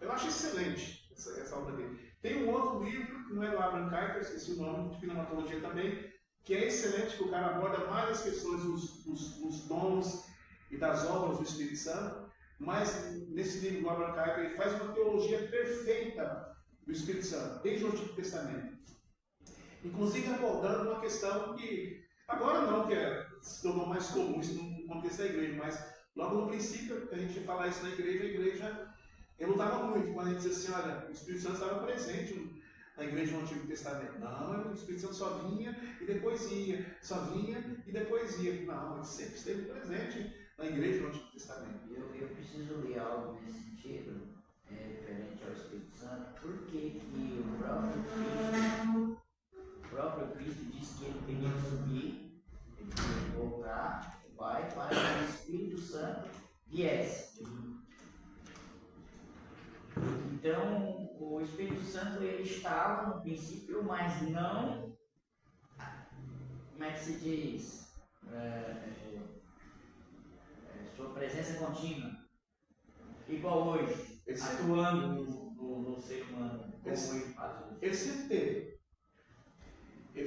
Eu acho excelente essa obra dele. Tem um outro livro, que não é do Abraham Kuyper, esqueci o nome, de pneumatologia também, que é excelente, que o cara aborda mais as questões dos dons e das obras do Espírito Santo. Mas nesse livro do Abraham Kuyper, ele faz uma teologia perfeita do Espírito Santo, desde o Antigo Testamento. Inclusive abordando uma questão que, agora não, que se tornou mais comum isso no contexto da igreja, mas logo no princípio, que a gente ia falar isso na igreja, a igreja lutava muito quando a gente dizia assim, olha, o Espírito Santo estava presente na igreja do Antigo Testamento. Não, o Espírito Santo só vinha e depois ia, só vinha e depois ia. Não, ele sempre esteve presente na igreja do Antigo Testamento. Eu preciso ler algo nesse sentido, referente ao Espírito Santo, porque que o próprio Cristo disse que ele queria subir, ele queria voltar, Pai, para que o Espírito Santo viesse. Então, o Espírito Santo ele estava no princípio, mas não, como é que se diz, sua presença contínua, igual hoje, atuando no ser humano, como ele faz hoje. Ele sempre teve. A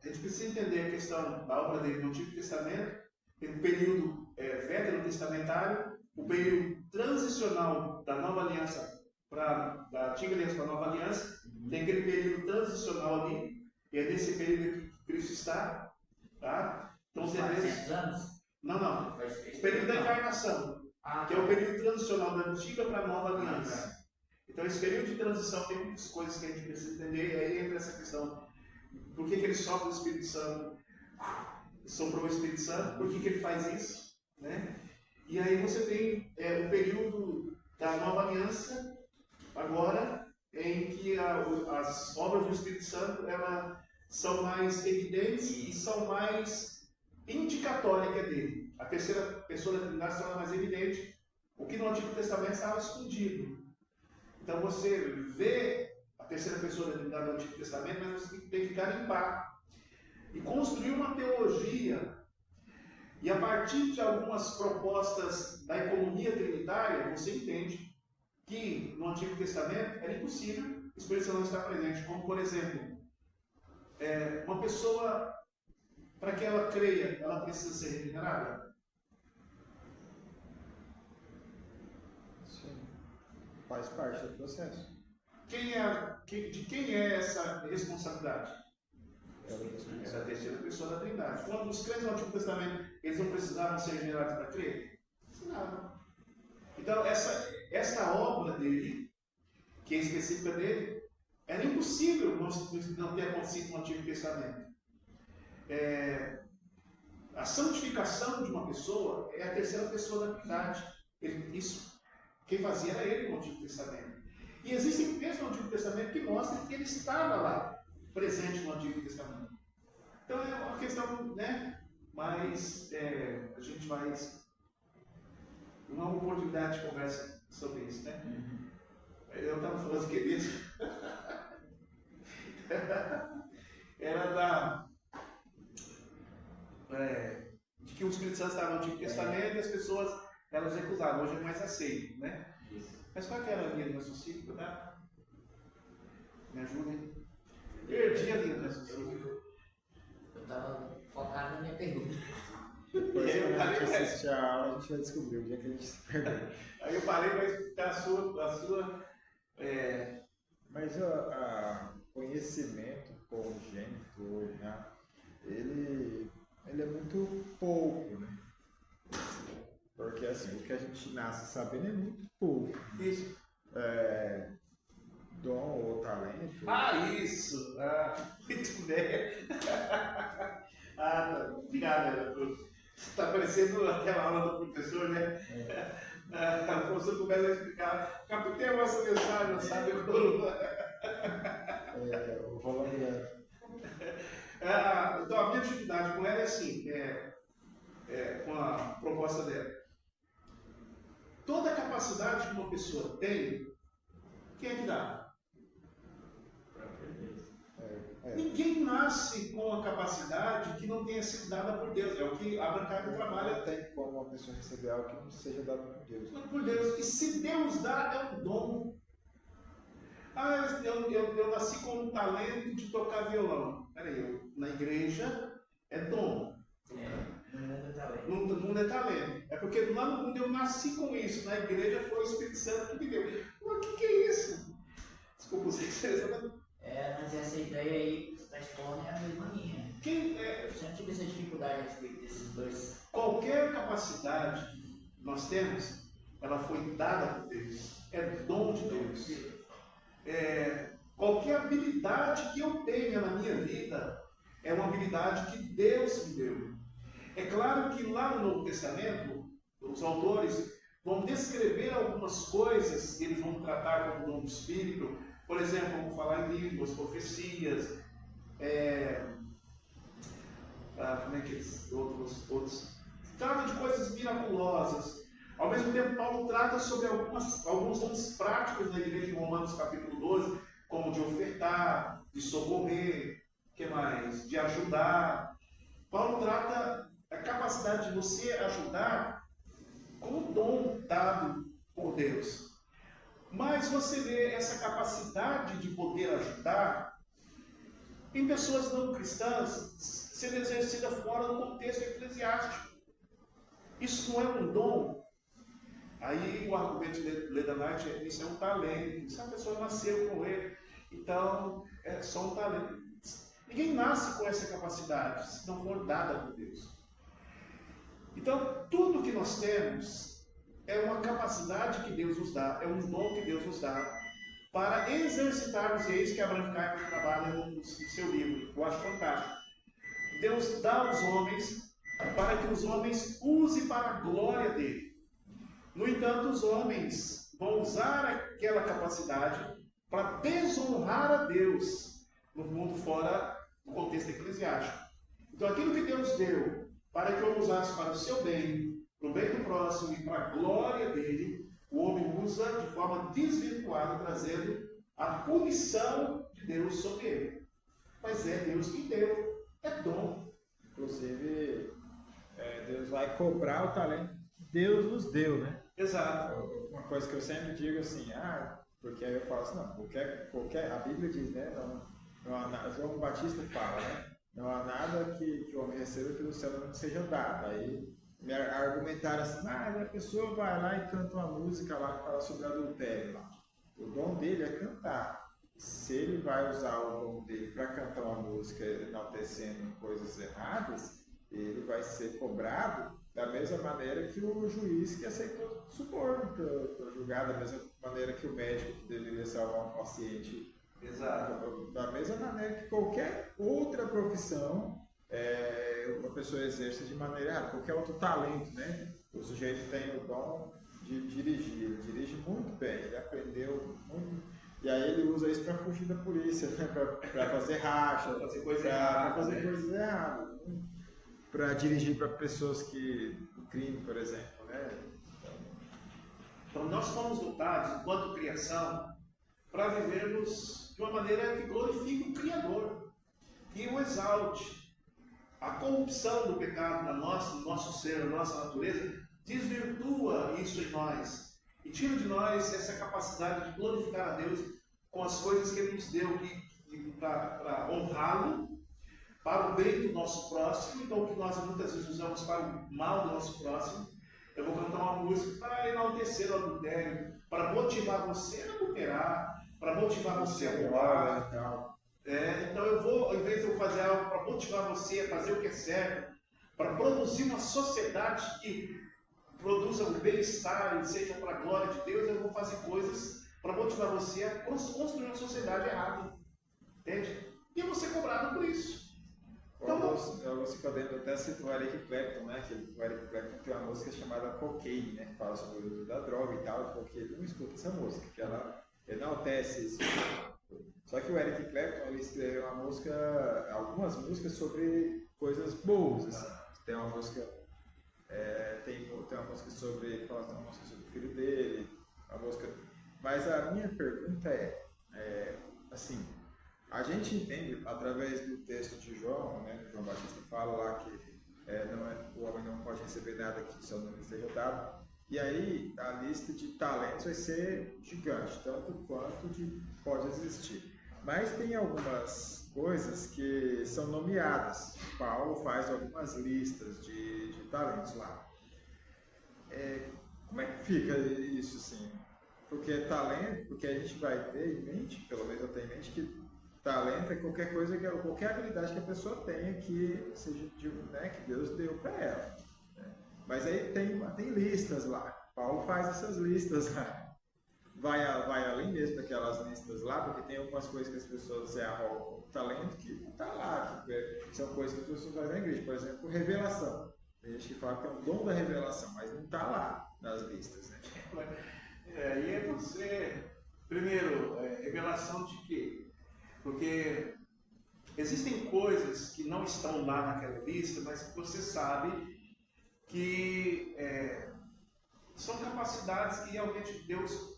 gente precisa entender a questão da obra dele no Antigo Testamento, o período veterotestamentário, o período transicional da Nova Aliança da Antiga Aliança para a Nova Aliança. Tem aquele período transicional ali, e é nesse período que Cristo está. Tá? Então, 400 anos? Não. O período da encarnação, que é o período transicional da Antiga para a Nova Aliança. Então, esse período de transição tem muitas coisas que a gente precisa entender, e aí entra essa questão: por que ele sopra o Espírito Santo? Soprou o Espírito Santo, por que ele faz isso? Né? E aí você tem o período da Nova Aliança, agora, em que as obras do Espírito Santo são mais evidentes e são mais indicatórias dele. A terceira pessoa da Trindade estava mais evidente, o que no Antigo Testamento estava escondido. Então você vê a terceira pessoa da Trindade no Antigo Testamento, mas você tem que garimpar e construir uma teologia. E a partir de algumas propostas da economia trinitária, você entende que no Antigo Testamento era impossível o Espírito Santo estar presente. Como, por exemplo, uma pessoa, para que ela creia, ela precisa ser regenerada? Sim. Faz parte do processo. De quem é essa responsabilidade? É da terceira pessoa da Trindade. Quando os crentes no Antigo Testamento, eles não precisavam ser regenerados para crer? Precisavam. Então, esta obra dele, que é específica dele, era impossível não ter acontecido no Antigo Testamento. A santificação de uma pessoa é a terceira pessoa da Trindade. Isso, quem fazia era ele no Antigo Testamento. E existem textos no Antigo Testamento que mostram que ele estava lá, presente no Antigo Testamento. Então é uma questão, né? Mas a gente vai. Uma oportunidade de conversa sobre isso, né? Eu estava falando que ele era de que o Espírito Santo estava no Antigo Testamento e as pessoas elas recusavam. Hoje é mais aceito, né? Mas qual que era a linha do raciocínio? Tá? Me ajudem. Perdi a linha do raciocínio. Eu estava focado na minha pergunta. Depois, quando a gente assistir a aula, a gente vai descobrir o dia que a gente se perdeu. Aí eu parei para explicar a sua Mas o conhecimento congênito hoje, né? Ele é muito pouco, né? Porque assim, o que a gente nasce sabendo é muito pouco. Isso. Dom ou talento. Isso! Muito bem. Obrigado. Está parecendo aquela aula do professor, né? O professor começa a explicar. Captei a vossa mensagem, sabe? O Rolando. Então, a minha dificuldade com ela é assim, com a proposta dela. Toda a capacidade que uma pessoa tem, quem é que dá? Ninguém nasce com a capacidade que não tenha sido dada por Deus. É o que a bancada trabalha. Não tem como uma pessoa receber algo que não seja dado por Deus. Não por Deus. E se Deus dá, é um dom. Eu nasci com um talento de tocar violão. Peraí, na igreja é dom. No mundo é talento. No mundo é talento. É porque lá no mundo eu nasci com isso. Na igreja foi o Espírito Santo que me deu. Mas o que é isso? Desculpa vocês. Mas essa ideia aí que você está expondo é a mesma minha. Eu sempre tive essa dificuldade a respeito desses dois. Qualquer capacidade que nós temos, ela foi dada por Deus. É dom de Deus. Qualquer habilidade que eu tenha na minha vida é uma habilidade que Deus me deu. É claro que lá no Novo Testamento, os autores vão descrever algumas coisas que eles vão tratar como dom do Espírito. Por exemplo, vamos falar em línguas, profecias, como é que eles, outros trata de coisas miraculosas. Ao mesmo tempo, Paulo trata sobre alguns dons práticos da igreja em Romanos capítulo 12, como de ofertar, de socorrer, que mais? De ajudar. Paulo trata a capacidade de você ajudar como dom dado por Deus. Mas você vê essa capacidade de poder ajudar em pessoas não cristãs sendo exercida fora do contexto eclesiástico. Isso não é um dom. Aí o argumento de Leda Knight é que isso é um talento. Se a pessoa nasceu com ele, então é só um talento. Ninguém nasce com essa capacidade se não for dada por Deus. Então, tudo que nós temos é uma capacidade que Deus nos dá, é um dom que Deus nos dá para exercitarmos. E é isso que a Brancaia trabalha no seu livro. Eu acho fantástico. Deus dá aos homens para que os homens usem para a glória dele. No entanto, os homens vão usar aquela capacidade para desonrar a Deus no mundo fora do contexto eclesiástico. Então, aquilo que Deus deu para que eu usasse para o seu bem, para o bem do próximo e para a glória dele, o homem usa de forma desvirtuada, trazendo a punição de Deus sobre ele. Mas é Deus que deu, é dom. Inclusive, Deus vai cobrar o talento que Deus nos deu, né? Exato. Uma coisa que eu sempre digo assim, porque aí eu falo assim, não, a Bíblia diz, né? João Batista fala, né? Não há nada que o homem receba que do céu não seja dado. Aí me argumentaram assim, a pessoa vai lá e canta uma música lá que fala sobre adultério lá. O dom dele é cantar. Se ele vai usar o dom dele para cantar uma música enaltecendo coisas erradas, ele vai ser cobrado da mesma maneira que o juiz que aceitou suborno para julgar, da mesma maneira que o médico que deveria salvar um paciente. Exato. Da mesma maneira que qualquer outra profissão uma pessoa exerce de maneira errada, qualquer outro talento, né? O sujeito tem o dom de dirigir, ele dirige muito bem, ele aprendeu muito, e aí ele usa isso para fugir da polícia, né? Para fazer racha, Pra fazer coisa errada, para fazer né? coisas erradas, para dirigir para pessoas que o crime, por exemplo, né? Então nós fomos dotados, enquanto criação, para vivermos de uma maneira que glorifique o Criador, que o exalte. A corrupção do pecado no nosso ser, na nossa natureza, desvirtua isso em nós e tira de nós essa capacidade de glorificar a Deus com as coisas que Ele nos deu para honrá-lo, para o bem do nosso próximo, então que nós muitas vezes usamos para o mal do nosso próximo. Eu vou cantar uma música para enaltecer o adultério, para motivar você a adulterar, para motivar você a roubar. Então eu vou, ao invés de eu fazer algo para motivar você a fazer o que é certo, para produzir uma sociedade que produza o bem-estar e seja para a glória de Deus, eu vou fazer coisas para motivar você a construir uma sociedade errada. Entende? E eu vou ser cobrado por isso. Então, você podendo até citar o Eric Clapton, né? Que o Eric Clapton tem uma música chamada Cocaine, né? Que fala sobre o uso da droga e tal, porque ele não escuta essa música, que ela enaltece isso. Só que o Eric Clapton ele escreveu algumas músicas sobre coisas boas. Assim. Tem uma música, tem uma música sobre, fala uma música sobre o filho dele, uma música. Mas a minha pergunta assim, a gente entende através do texto de João, né? João Batista fala lá que o homem não pode receber nada que seu nome esteja dado. E aí a lista de talentos vai ser gigante, tanto quanto pode existir. Mas tem algumas coisas que são nomeadas. Paulo faz algumas listas de talentos lá. Como é que fica isso assim? Porque talento, porque a gente vai ter em mente, pelo menos eu tenho em mente, que talento é qualquer coisa, qualquer habilidade que a pessoa tenha que seja que Deus deu para ela. Né? Mas aí tem listas lá. Paulo faz essas listas lá. Vai além mesmo daquelas listas lá, porque tem algumas coisas que as pessoas se arrogam como talento que não está lá, que são coisas que as pessoas fazem na igreja. Por exemplo, revelação. Tem gente que fala que é um dom da revelação, mas não está lá nas listas. Né? E você, primeiro, revelação de quê? Porque existem coisas que não estão lá naquela lista, mas que você sabe que são capacidades que realmente Deus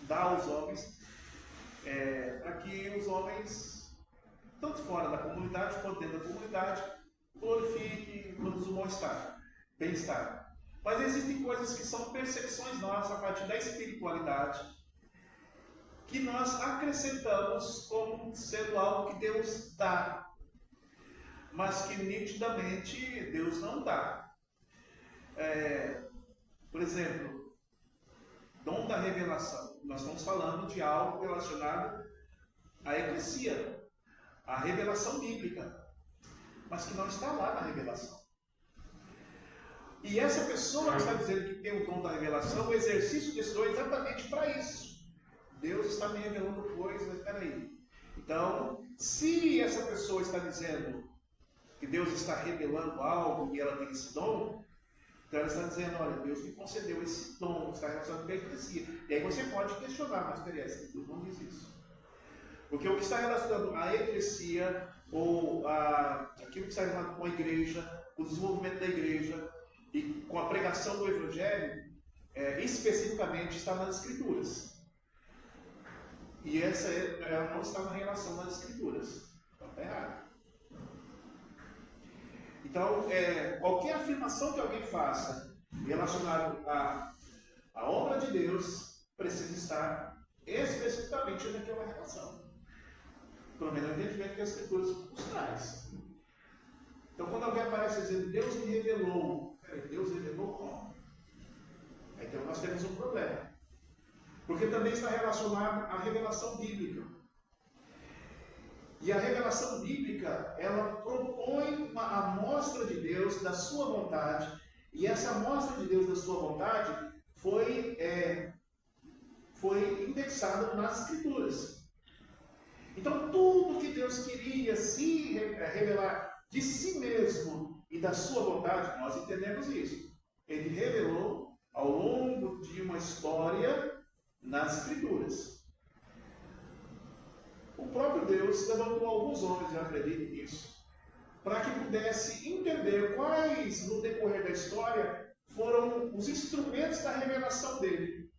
dá aos homens para que os homens, tanto fora da comunidade quanto dentro da comunidade, glorifiquem e produzam bem-estar. Mas existem coisas que são percepções nossas a partir da espiritualidade, que nós acrescentamos como sendo algo que Deus dá, mas que nitidamente Deus não dá. Por exemplo, dom da revelação. Nós estamos falando de algo relacionado à eclesia, à revelação bíblica, mas que não está lá na revelação. E essa pessoa que está dizendo que tem o dom da revelação, o exercício desse dom é exatamente para isso. Deus está me revelando coisas, mas peraí. Então, se essa pessoa está dizendo que Deus está revelando algo e ela tem esse dom, então ela está dizendo, olha, Deus me concedeu esse dom, está relacionado com a eclesia. E aí você pode questionar, mas peraí, Deus não diz isso. Porque o que está relacionado à eclesia, ou aquilo que está relacionado com a igreja, o desenvolvimento da igreja, e com a pregação do Evangelho, especificamente está nas Escrituras. E ela não está na relação das Escrituras. Então está errado. Então, qualquer afirmação que alguém faça relacionada à obra de Deus precisa estar especificamente naquela relação. Pelo menos o entendimento que as Escrituras nos traz. Então, quando alguém aparece dizendo Deus me revelou, Deus revelou como? Então nós temos um problema. Porque também está relacionado à revelação bíblica. E a revelação bíblica, ela propõe uma amostra de Deus da sua vontade, e essa amostra de Deus da sua vontade foi indexada nas Escrituras. Então, tudo que Deus queria se revelar de si mesmo e da sua vontade, nós entendemos isso. Ele revelou ao longo de uma história nas Escrituras. O próprio Deus levantou alguns homens, eu acredito nisso, para que pudesse entender quais, no decorrer da história, foram os instrumentos da revelação dele.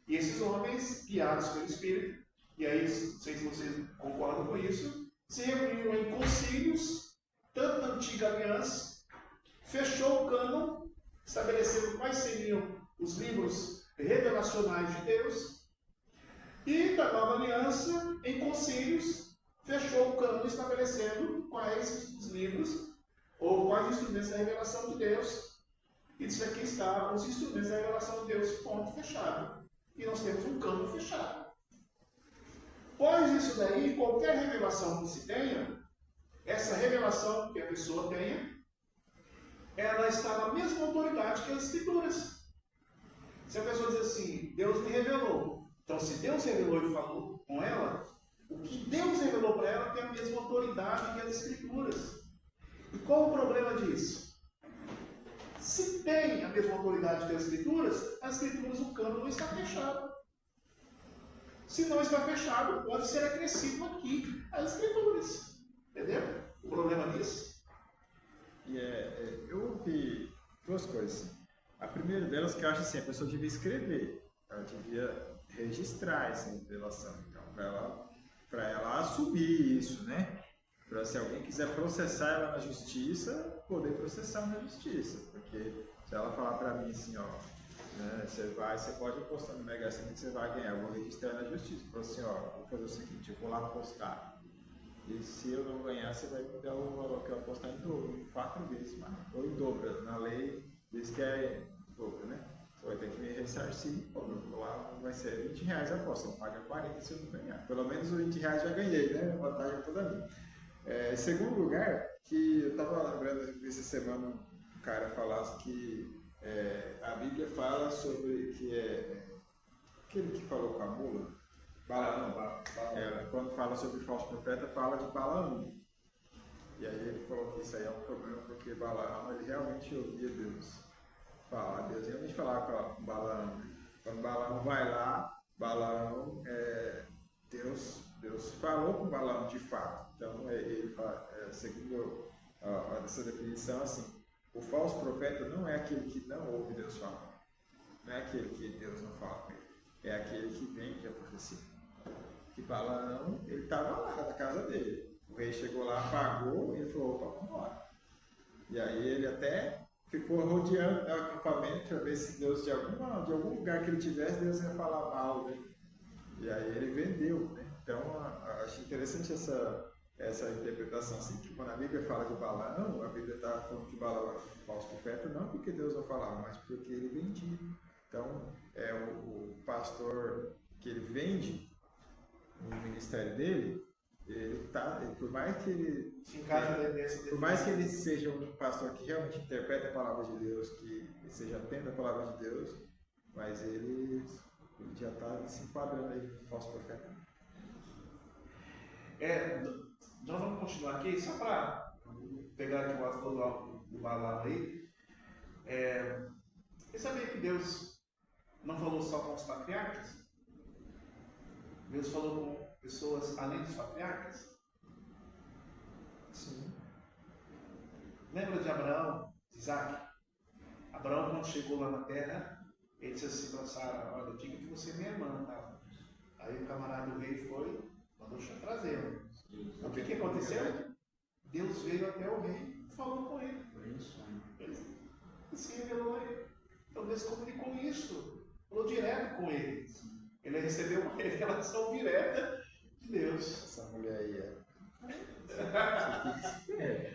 E esses homens, guiados pelo Espírito, e aí, não sei se vocês concordam com isso, se reuniram em concílios, tanto na antiga aliança, fechou o cânon, estabelecendo quais seriam os livros revelacionais de Deus, e da nova aliança, em concílios, fechou o cânon estabelecendo quais os livros, ou quais os instrumentos da revelação de Deus. E disse: aqui está os instrumentos da revelação de Deus, ponto, fechado. E nós temos um cânon fechado. Pois isso daí, qualquer revelação que se tenha, essa revelação que a pessoa tenha, ela está na mesma autoridade que as Escrituras. Se a pessoa diz assim: Deus me revelou. Então, se Deus revelou e falou com ela, o que Deus revelou para ela tem a mesma autoridade que as Escrituras. E qual o problema disso? Se tem a mesma autoridade que as Escrituras, o cânon não está fechado. Se não está fechado, pode ser acrescido aqui as Escrituras. Entendeu? O problema disso? Eu ouvi duas coisas. A primeira delas, que eu acho assim, a pessoa devia escrever, ela devia registrar essa revelação, então, para ela assumir isso, né? Para se alguém quiser processar ela na justiça, poder processar na justiça, porque se ela falar para mim assim, ó, né, você pode apostar no Mega Sena que você vai ganhar, eu vou registrar na justiça, fala assim, ó, vou fazer o seguinte, eu vou lá apostar, e se eu não ganhar, você vai me dar o valor que eu apostar em dobro, em 4 vezes mais, ou em dobro, na lei diz que é em dobro, né? Você vai ter que me ressarcir, lá vai ser R$20 a aposta, não paga 40 se eu não ganhar. Pelo menos os R$20 já ganhei, né? A vantagem é toda minha. Em segundo lugar, que eu estava lembrando essa semana um cara falasse que a Bíblia fala sobre que aquele que falou com a mula, Balaão. Quando fala sobre falso profeta, fala de Balaão. E aí ele falou que isso aí é um problema porque Balaão ele realmente ouvia Deus. Deus realmente falava com Balaão. Quando Balaão vai lá, Balaão, Deus falou com Balaão de fato. Então, ele fala, segundo essa definição, assim, o falso profeta não é aquele que não ouve Deus falar. Não é aquele que Deus não fala com ele. É aquele que vende a profecia. Que Balaão, ele estava lá na casa dele. O rei chegou lá, pagou, e ele falou: opa, vamos embora. E aí ele até ficou rodeando o acampamento para ver se Deus, de algum lugar que ele tivesse, Deus ia falar mal dele. E aí ele vendeu, né? Então, acho interessante essa interpretação, assim, que quando a Bíblia fala de Balaão, a Bíblia está falando que Balaão é falso profeta, não porque Deus não falava, mas porque ele vendia. Então, o pastor que ele vende no ministério dele, por mais que ele seja um pastor que realmente interprete a palavra de Deus, que seja atento à palavra de Deus, mas ele já está se enquadrando aí no falso profeta. Nós vamos continuar aqui, só para pegar aqui o assunto do Balaão aí. Você sabia que Deus não falou só com os patriarcas? Deus falou com pessoas além dos patriarcas? Sim. Lembra de Abraão, de Isaac? Abraão, quando chegou lá na terra, ele disse assim para Sara: olha, diga que você é minha irmã, tá? Aí o camarada do rei foi, mandou trazê-lo. O que aconteceu? Deus veio até o rei e falou com ele. Ele se revelou a ele. Então Deus comunicou isso, falou direto com ele. Ele recebeu uma revelação direta de Deus. Essa mulher aí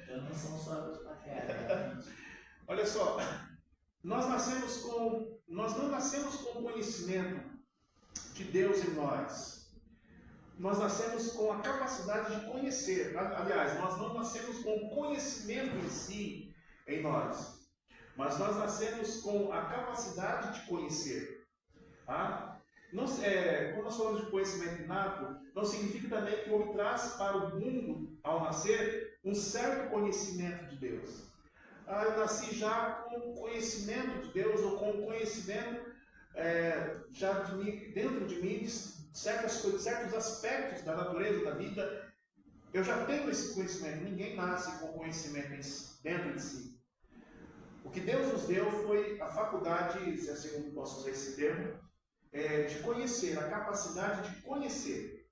Então não são só os patriarcas. Olha só, nós não nascemos com o conhecimento de Deus em nós. nós nascemos com a capacidade de conhecer. Aliás, nós não nascemos com o conhecimento em si em nós, mas nós nascemos com a capacidade de conhecer. Tá? Não, quando nós falamos de conhecimento inato, não significa também que o homem traz para o mundo, ao nascer, um certo conhecimento de Deus. Eu nasci já com conhecimento de Deus, ou com conhecimento já dentro de mim, de certos aspectos da natureza, da vida. Eu já tenho esse conhecimento. Ninguém nasce com conhecimento dentro de si. O que Deus nos deu foi a faculdade, se assim eu posso usar esse termo, de conhecer, a capacidade de conhecer.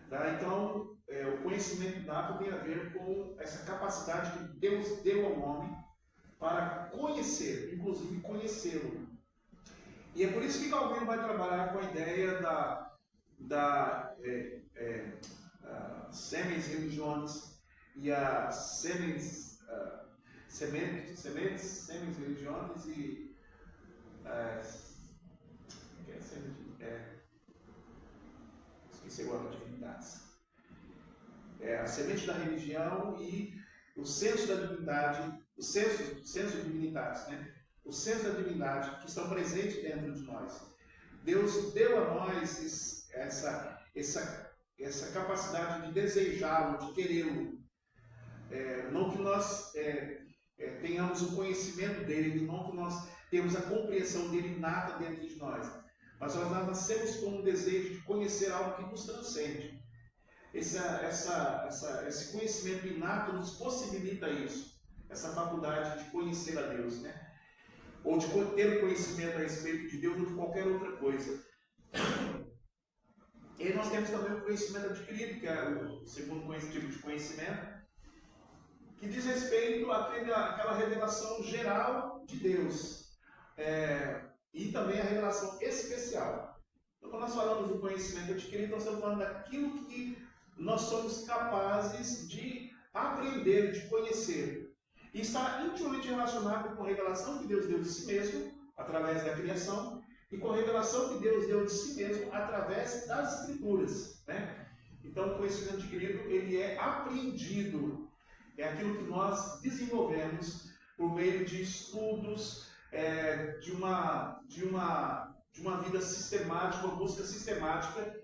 Tá? Então, o conhecimento inato tem a ver com essa capacidade que Deus deu ao homem para conhecer, inclusive conhecê-lo. E é por isso que Calvino vai trabalhar com a ideia da semens religiones e a semens religiones e esqueci agora, divindades. A semente da religião e o senso da divindade, o senso de divindades, né? O senso da divindade que estão presentes dentro de nós. Deus deu a nós essa capacidade de desejá-lo, de querê-lo. Não que nós tenhamos o conhecimento dele, não que nós temos a compreensão dele inata dentro de nós, mas nós nascemos com um desejo de conhecer algo que nos transcende. Esse conhecimento inato nos possibilita isso, essa faculdade de conhecer a Deus, né? Ou de ter conhecimento a respeito de Deus ou de qualquer outra coisa. E nós temos também o conhecimento adquirido, que é o segundo tipo de conhecimento, que diz respeito àquela revelação geral de Deus, e também a revelação especial. Então, quando nós falamos do conhecimento adquirido, nós estamos falando daquilo que nós somos capazes de aprender, de conhecer. E está intimamente relacionado com a revelação que Deus deu de si mesmo, através da criação, e com a revelação que Deus deu de si mesmo, através das Escrituras. Né? Então, o conhecimento adquirido, ele é aprendido. É aquilo que nós desenvolvemos por meio de estudos, de uma vida sistemática, uma busca sistemática,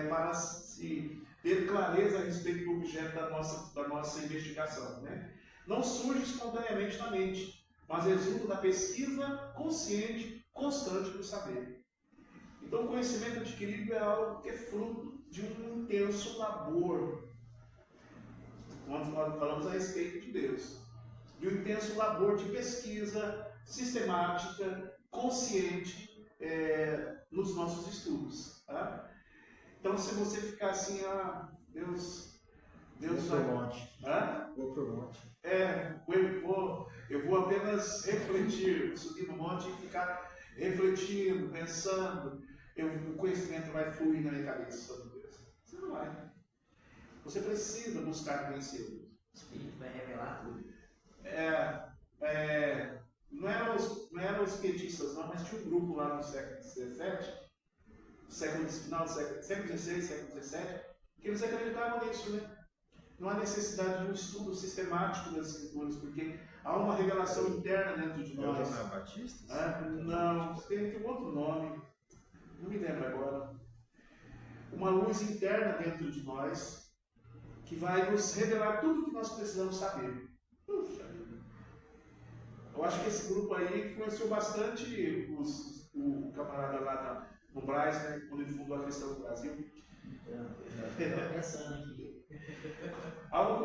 para se ter clareza a respeito do objeto da nossa investigação. Né? Não surge espontaneamente na mente, mas resulta da pesquisa consciente, constante do saber. Então, o conhecimento adquirido é algo que é fruto de um intenso labor. Quando nós falamos a respeito de Deus, de um intenso labor de pesquisa sistemática, consciente, nos nossos estudos. Tá? Então, se você ficar assim, Deus vai... Vou pro monte. Eu vou apenas refletir, subir no monte e ficar refletindo, pensando. O conhecimento vai fluir na minha cabeça sobre Deus. Você não vai. Você precisa buscar conhecê-lo. O Espírito vai revelar tudo. Não eram os pietistas, não, mas tinha um grupo lá no século XVII, final do século XVI, século XVII, que eles acreditavam nisso, né? Não há necessidade de um estudo sistemático das Escrituras, porque há uma revelação interna dentro de nós. Batistas? Não, tem um outro nome, não me lembro agora. Uma luz interna dentro de nós, que vai nos revelar tudo o que nós precisamos saber. Puxa vida. Eu acho que esse grupo aí influenciou bastante o camarada lá no Brás, né, quando ele fundou a Cristã do Brasil. Estou pensando aqui. Há um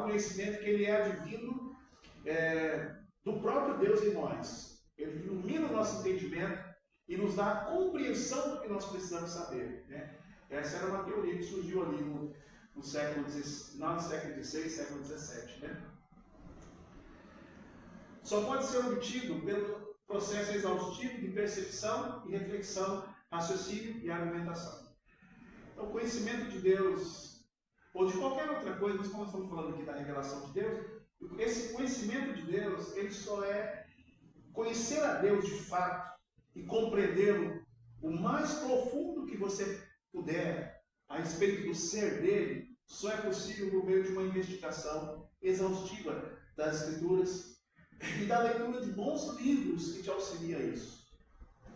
conhecimento que ele é advindo do próprio Deus em nós. Ele ilumina o nosso entendimento e nos dá a compreensão do que nós precisamos saber. Né? Essa era uma teoria que surgiu ali no século XVI, século XVII. Né? Só pode ser obtido pelo processo exaustivo de percepção e reflexão, raciocínio e argumentação. Então, o conhecimento de Deus, ou de qualquer outra coisa, mas como estamos falando aqui da revelação de Deus, esse conhecimento de Deus, ele só é conhecer a Deus de fato e compreendê-lo o mais profundo que você puder a respeito do ser dele, só é possível por meio de uma investigação exaustiva das Escrituras e da leitura de bons livros que te auxilia a isso.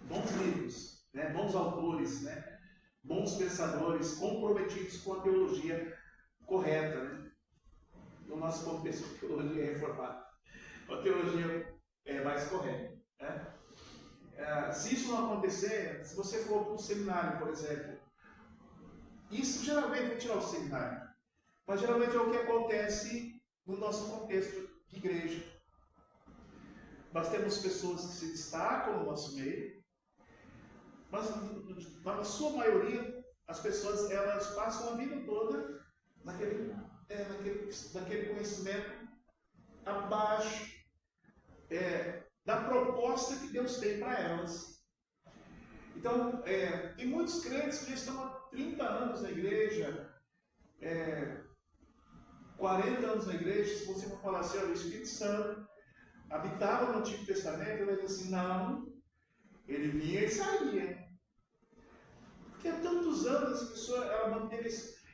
Bons livros, né? Bons autores, né? Bons pensadores comprometidos com a teologia correta. Né? No nosso contexto, a teologia é reformada. A teologia é mais correta. Né? Se isso não acontecer, se você for para um seminário, por exemplo, isso geralmente vai tirar o seminário, mas geralmente é o que acontece no nosso contexto de igreja. Nós temos pessoas que se destacam no nosso meio, mas na sua maioria as pessoas elas passam a vida toda naquele conhecimento abaixo da proposta que Deus tem para elas. Então, tem muitos crentes que já estão há 30 anos na igreja, 40 anos na igreja. Se você for falar assim, olha, o Espírito Santo habitava no Antigo Testamento, ele vai dizer assim, não, ele vinha e saía. Porque há tantos anos a pessoa,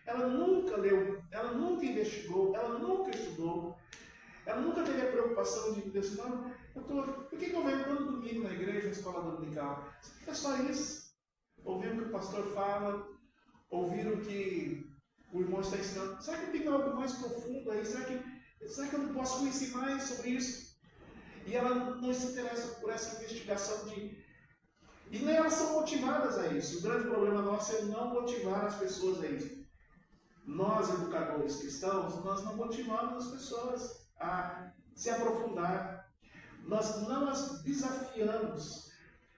ela nunca leu, ela nunca investigou, ela nunca estudou, ela nunca teve a preocupação de dizer assim, não, por que eu venho todo domingo na igreja, na escola dominical? É só isso. Ouvir o que o pastor fala, ouvir o que o irmão está ensinando. Será que tem algo mais profundo aí? Será que eu não posso conhecer mais sobre isso? E ela não se interessa por essa investigação e nem elas são motivadas a isso. O grande problema nosso é não motivar as pessoas a isso. Nós, educadores cristãos, nós não motivamos as pessoas a se aprofundar. Nós não as desafiamos.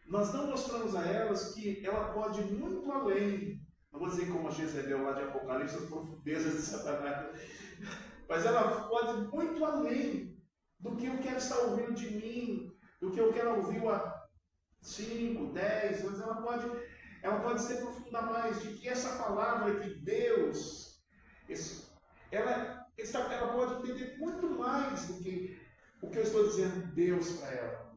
Nós não mostramos a elas que ela pode ir muito além. Não vou dizer como a Jezebel lá de Apocalipse, as profundezas de Satanás. Mas ela pode ir muito além do que eu quero estar ouvindo de mim, do que eu quero ouvir há 5, 10 anos. Ela pode se aprofundar mais de que essa palavra que Deus, ela pode entender muito mais do que o que eu estou dizendo Deus para ela.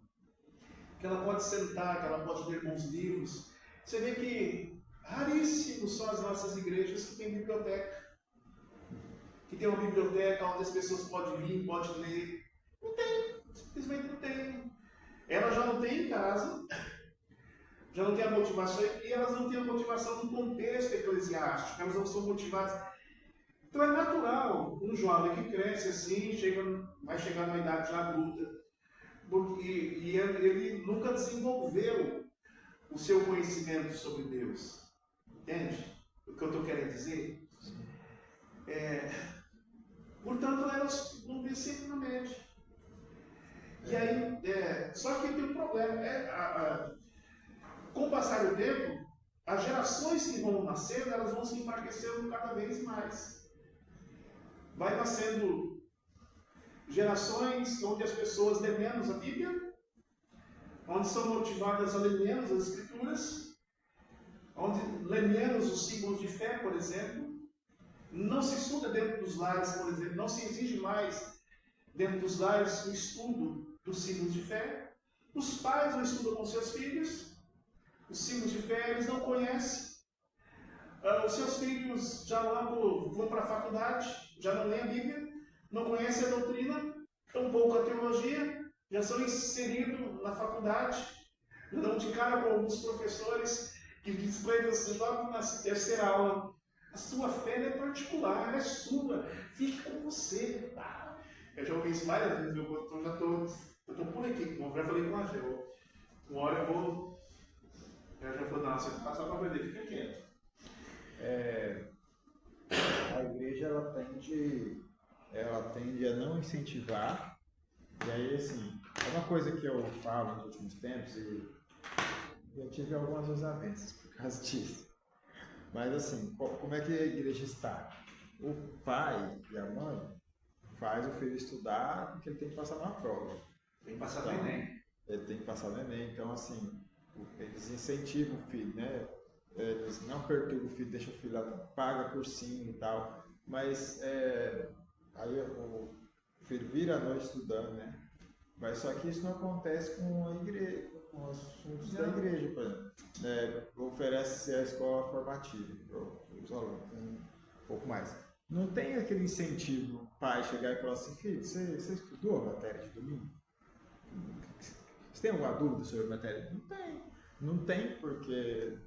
Que ela pode sentar, que ela pode ler bons livros. Você vê que raríssimos são as nossas igrejas que têm biblioteca. Que tem uma biblioteca onde as pessoas podem vir, podem ler. Não tem, simplesmente não tem. Ela já não tem em casa, já não tem a motivação, e elas não têm a motivação no contexto eclesiástico, elas não são motivadas. Então é natural um jovem que cresce assim, vai chegar numa idade já adulta, e ele nunca desenvolveu o seu conhecimento sobre Deus. Entende o que eu estou querendo dizer? Portanto, elas vão ver sempre na média. E aí, só que tem um problema. Com o passar do tempo, as gerações que vão nascendo, elas vão se enfraquecendo cada vez mais. Vai nascendo gerações onde as pessoas lêem menos a Bíblia, onde são motivadas a ler menos as Escrituras, onde lê menos os símbolos de fé, por exemplo. Não se estuda dentro dos lares, por exemplo, não se exige mais dentro dos lares o estudo dos símbolos de fé. Os pais não estudam com seus filhos os símbolos de fé, eles não conhecem. Os seus filhos já logo vão para a faculdade, já não leem a Bíblia, não conhecem a doutrina, tampouco a teologia, já são inseridos na faculdade, já dão de cara com alguns professores que dizem para eles assim, logo na terceira aula, a sua fé é particular, ela é sua, fique com você. Eu já ouvi isso várias vezes, eu estou por aqui, como eu já falei com a Gel. Uma hora eu vou. Eu já falei, não, você não passa para aprender, fica quieto. A igreja ela tende a não incentivar, e aí assim, é uma coisa que eu falo nos últimos tempos, e eu tive algumas desavenças por causa disso. Mas assim, como é que a igreja está? O pai e a mãe faz o filho estudar porque ele tem que passar na prova. Tem que passar no Enem. Ele tem que passar no Enem, então assim, eles incentivam o filho, né? Eles não perturbam o filho, deixam o filho lá, paga cursinho e tal, mas aí o filho vira a noite estudando, né? Mas só que isso não acontece com a igreja, com os assuntos da igreja, por exemplo. Oferece a escola formativa para os alunos, um pouco mais. Não tem aquele incentivo, o pai chegar e falar assim, filho, você estudou a matéria de domingo? Você tem alguma dúvida sobre a matéria? Não tem. Não tem, porque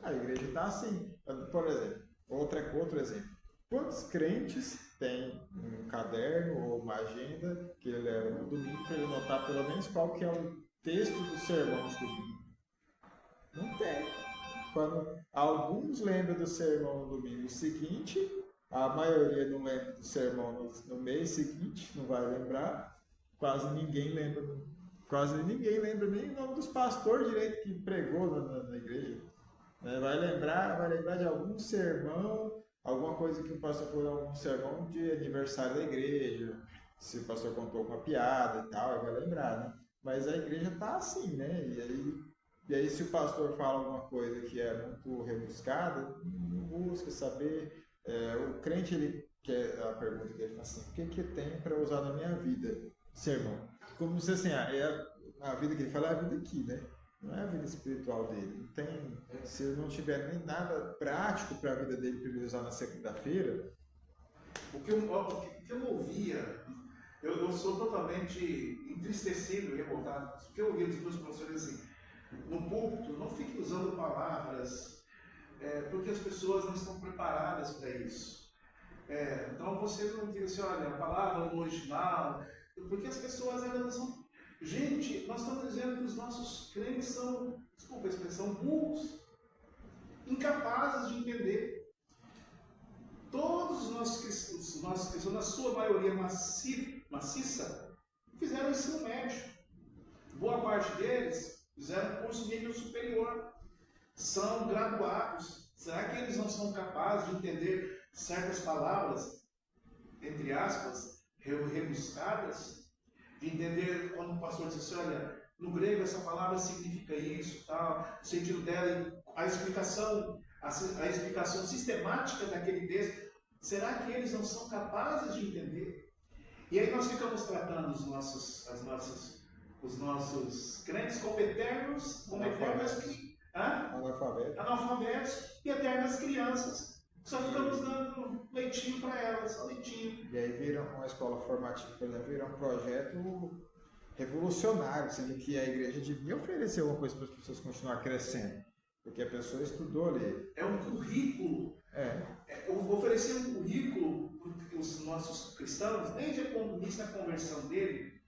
a igreja está assim. Por exemplo, outro exemplo. Quantos crentes têm um caderno ou uma agenda que ele leva no domingo para ele notar pelo menos qual que é o texto do sermão do domingo? Não tem. Quando alguns lembram do sermão no domingo seguinte, a maioria não lembra do sermão no mês seguinte, não vai lembrar. Quase ninguém lembra nem o nome dos pastores direito que pregou na igreja. Vai lembrar de algum sermão, alguma coisa que o pastor falou, algum sermão de aniversário da igreja, se o pastor contou uma piada e tal, ele vai lembrar, né? Mas a igreja tá assim, né? E aí se o pastor fala alguma coisa que é muito rebuscada, não busca saber. O crente, ele quer a pergunta dele, fala assim, o que tem para usar na minha vida? Sermão. Como se assim, a vida que ele fala é a vida aqui, né? Não é a vida espiritual dele. Não tem, se ele não tiver nem nada prático para a vida dele para ele usar na segunda-feira. O que eu ouvia, eu sou totalmente entristecido e revoltado. O que eu ouvia dos meus professores assim, no púlpito, não fique usando palavras, porque as pessoas não estão preparadas para isso. Então você não diz assim, olha, a palavra no original, porque as pessoas elas são. Gente, nós estamos dizendo que os nossos crentes são, desculpa a expressão, burros, incapazes de entender. Todos os nossos cristãos, na sua maioria maciça, fizeram ensino médio. Boa parte deles fizeram curso nível superior. São graduados. Será que eles não são capazes de entender certas palavras, entre aspas, rebuscadas? De entender quando o pastor diz assim, olha, no grego essa palavra significa isso, tal, o sentido dela, a explicação sistemática daquele texto, será que eles não são capazes de entender? E aí nós ficamos tratando os nossos crentes como eternos analfabetos e eternas crianças. Só ficamos dando leitinho para elas, só leitinho. E aí viram uma escola formativa, por exemplo, viram um projeto revolucionário, sendo que a igreja devia oferecer alguma coisa para as pessoas continuar crescendo. Porque a pessoa estudou ali. É um currículo. Oferecer um currículo para os nossos cristãos, desde o início da conversão dele,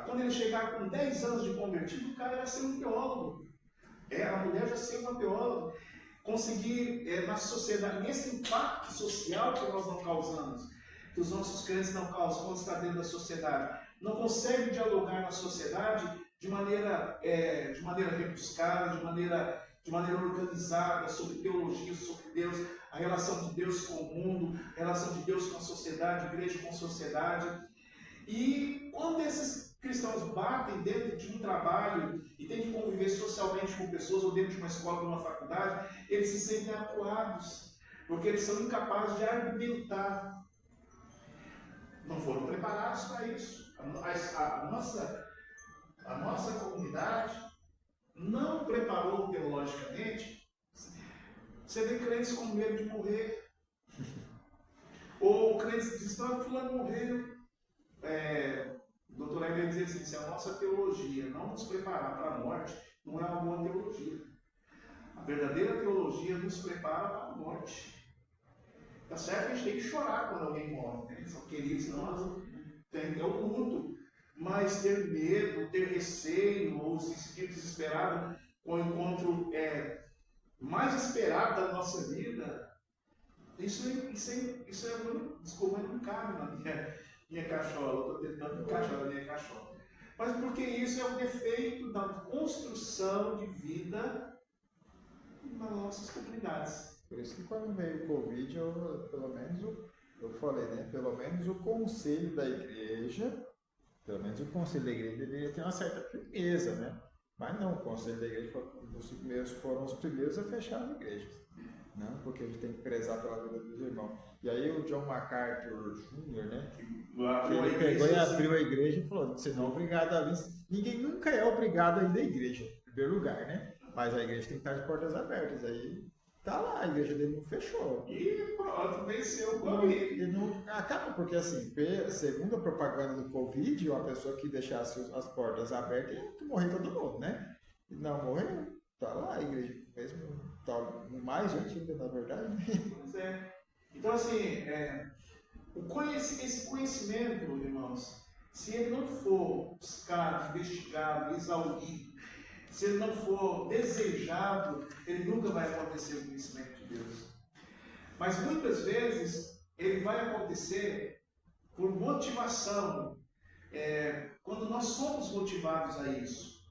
quando ele chegar com 10 anos de convertido, o cara vai ser um teólogo. A mulher já ser uma teóloga. Conseguir na sociedade, nesse impacto social que nós não causamos, que os nossos crentes não causam quando está dentro da sociedade, não consegue dialogar na sociedade de maneira rebuscada, de maneira organizada, sobre teologia, sobre Deus, a relação de Deus com o mundo, a relação de Deus com a sociedade, igreja com a sociedade. E quando esses cristãos batem dentro de um trabalho e têm que conviver socialmente com pessoas, ou dentro de uma escola ou uma faculdade, eles se sentem acuados, porque eles são incapazes de argumentar. Não foram preparados para isso. A nossa comunidade não preparou teologicamente. Você vê crentes com medo de morrer. Ou crentes que dizem, fulano morreu. O Dr. Heber dizia assim, se a nossa teologia não nos preparar para a morte, não é uma boa teologia. A verdadeira teologia nos prepara para a morte. Tá certo que a gente tem que chorar quando alguém morre, né? São queridos nós, tem o luto. Mas ter medo, ter receio, ou se sentir desesperado com o encontro mais esperado da nossa vida, isso desculpa, não cabe na minha cachola. Estou tentando encaixar na minha cachola. Mas porque isso é um defeito da construção de vida nas nossas comunidades. Por isso que quando veio o Covid, eu falei, né? Pelo menos o conselho da igreja deveria ter uma certa firmeza, né? Mas não, o conselho da igreja foram os primeiros a fechar as igrejas. Não, porque a gente tem que prezar pela vida dos irmãos. E aí o John MacArthur Jr., né? Ele pegou e abriu a igreja e falou: vocês não é obrigado a vir. Ninguém nunca é obrigado a ir na igreja, em primeiro lugar, né? Mas a igreja tem que estar de portas abertas. Aí tá lá, a igreja dele não fechou. E pronto, venceu o Covid. E não acaba, porque assim, segundo a propaganda do Covid, uma pessoa que deixasse as portas abertas ia morrer todo mundo, né? E não morreu, tá lá a igreja, mesmo tá mais gente ainda, na verdade. Pois é. Então, assim, esse conhecimento, irmãos, se ele não for buscado, investigado, exaurido, se ele não for desejado, ele nunca vai acontecer o conhecimento de Deus. Mas muitas vezes ele vai acontecer por motivação, quando nós somos motivados a isso.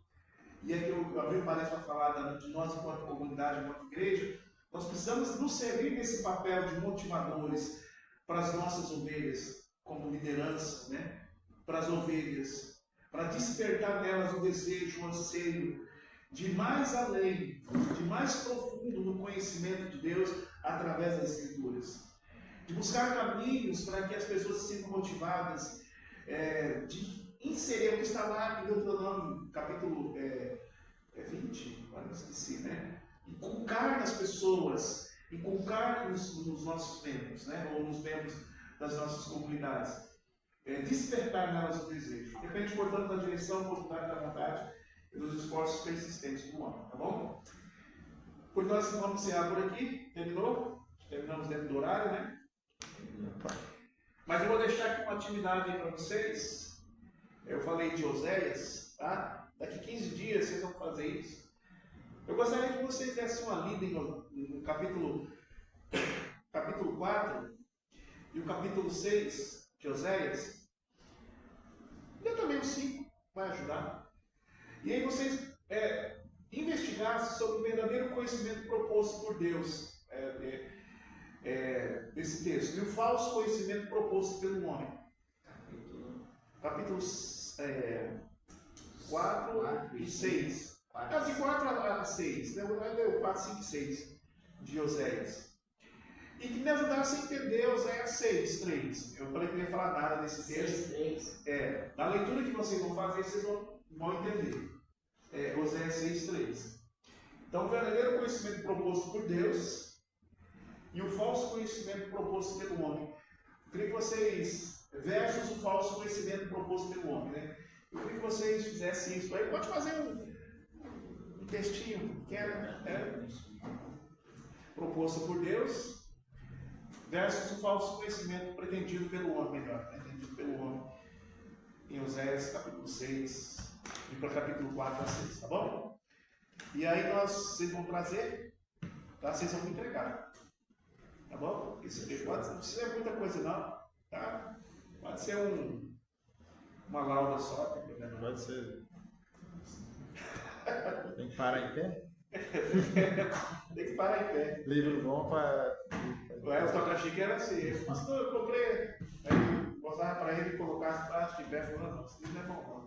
E aqui eu abri um parênteses para falar de nós enquanto comunidade, enquanto igreja. Nós precisamos nos servir desse papel de motivadores para as nossas ovelhas, como liderança, né? Para as ovelhas, para despertar nelas o desejo, o anseio de mais além, de mais profundo no conhecimento de Deus através das Escrituras. De buscar caminhos para que as pessoas se sintam motivadas, de inserir o que está lá em Deuteronômio, capítulo 20, agora eu esqueci, né? Inculcar nas pessoas, inculcar nos nossos membros, né? Ou nos membros das nossas comunidades. Despertar nelas o desejo. Depende, portanto, da direção, voluntária da vontade e dos esforços persistentes do homem, tá bom? Por nós vamos encerrar por aqui. Terminou? Terminamos dentro do horário, né? Mas eu vou deixar aqui uma atividade aí para vocês. Eu falei de Oséias, tá? Daqui 15 dias vocês vão fazer isso. Eu gostaria que vocês dessem uma lida no capítulo 4 e o capítulo 6 de Oséias. E também o 5 vai ajudar. E aí vocês investigassem sobre o verdadeiro conhecimento proposto por Deus desse texto. E o falso conhecimento proposto pelo homem. Capítulo 4 e 6. De 4 a 6, né? 4, 5 e 6 de Oséias. E que me ajudasse a entender Oséias 6, 3. Eu falei que não ia falar nada desse texto. 6, 3. Na leitura que vocês vão fazer, vocês vão entender. Oséias 6, 3. Então, o verdadeiro conhecimento proposto por Deus e o falso conhecimento proposto pelo homem. Eu queria que vocês, versus o falso conhecimento proposto pelo homem, né? Eu queria que vocês fizessem isso. Aí pode fazer um textinho que proposto por Deus versus o falso conhecimento pretendido pelo homem, em Oséias capítulo 6 e para capítulo 4 a 6, tá bom? E aí vocês vão trazer, tá? Vocês vão me entregar, tá bom? Isso aqui não precisa ser muita coisa não, tá? Pode ser uma lauda só, não tem problema. Pode ser. Tem que parar em pé? Tem que parar em pé. Livro bom para. O toca-chique era assim. Eu comprei, aí botava para ele e colocar as pratos de pé, falando, não, esse livro não é bom, não.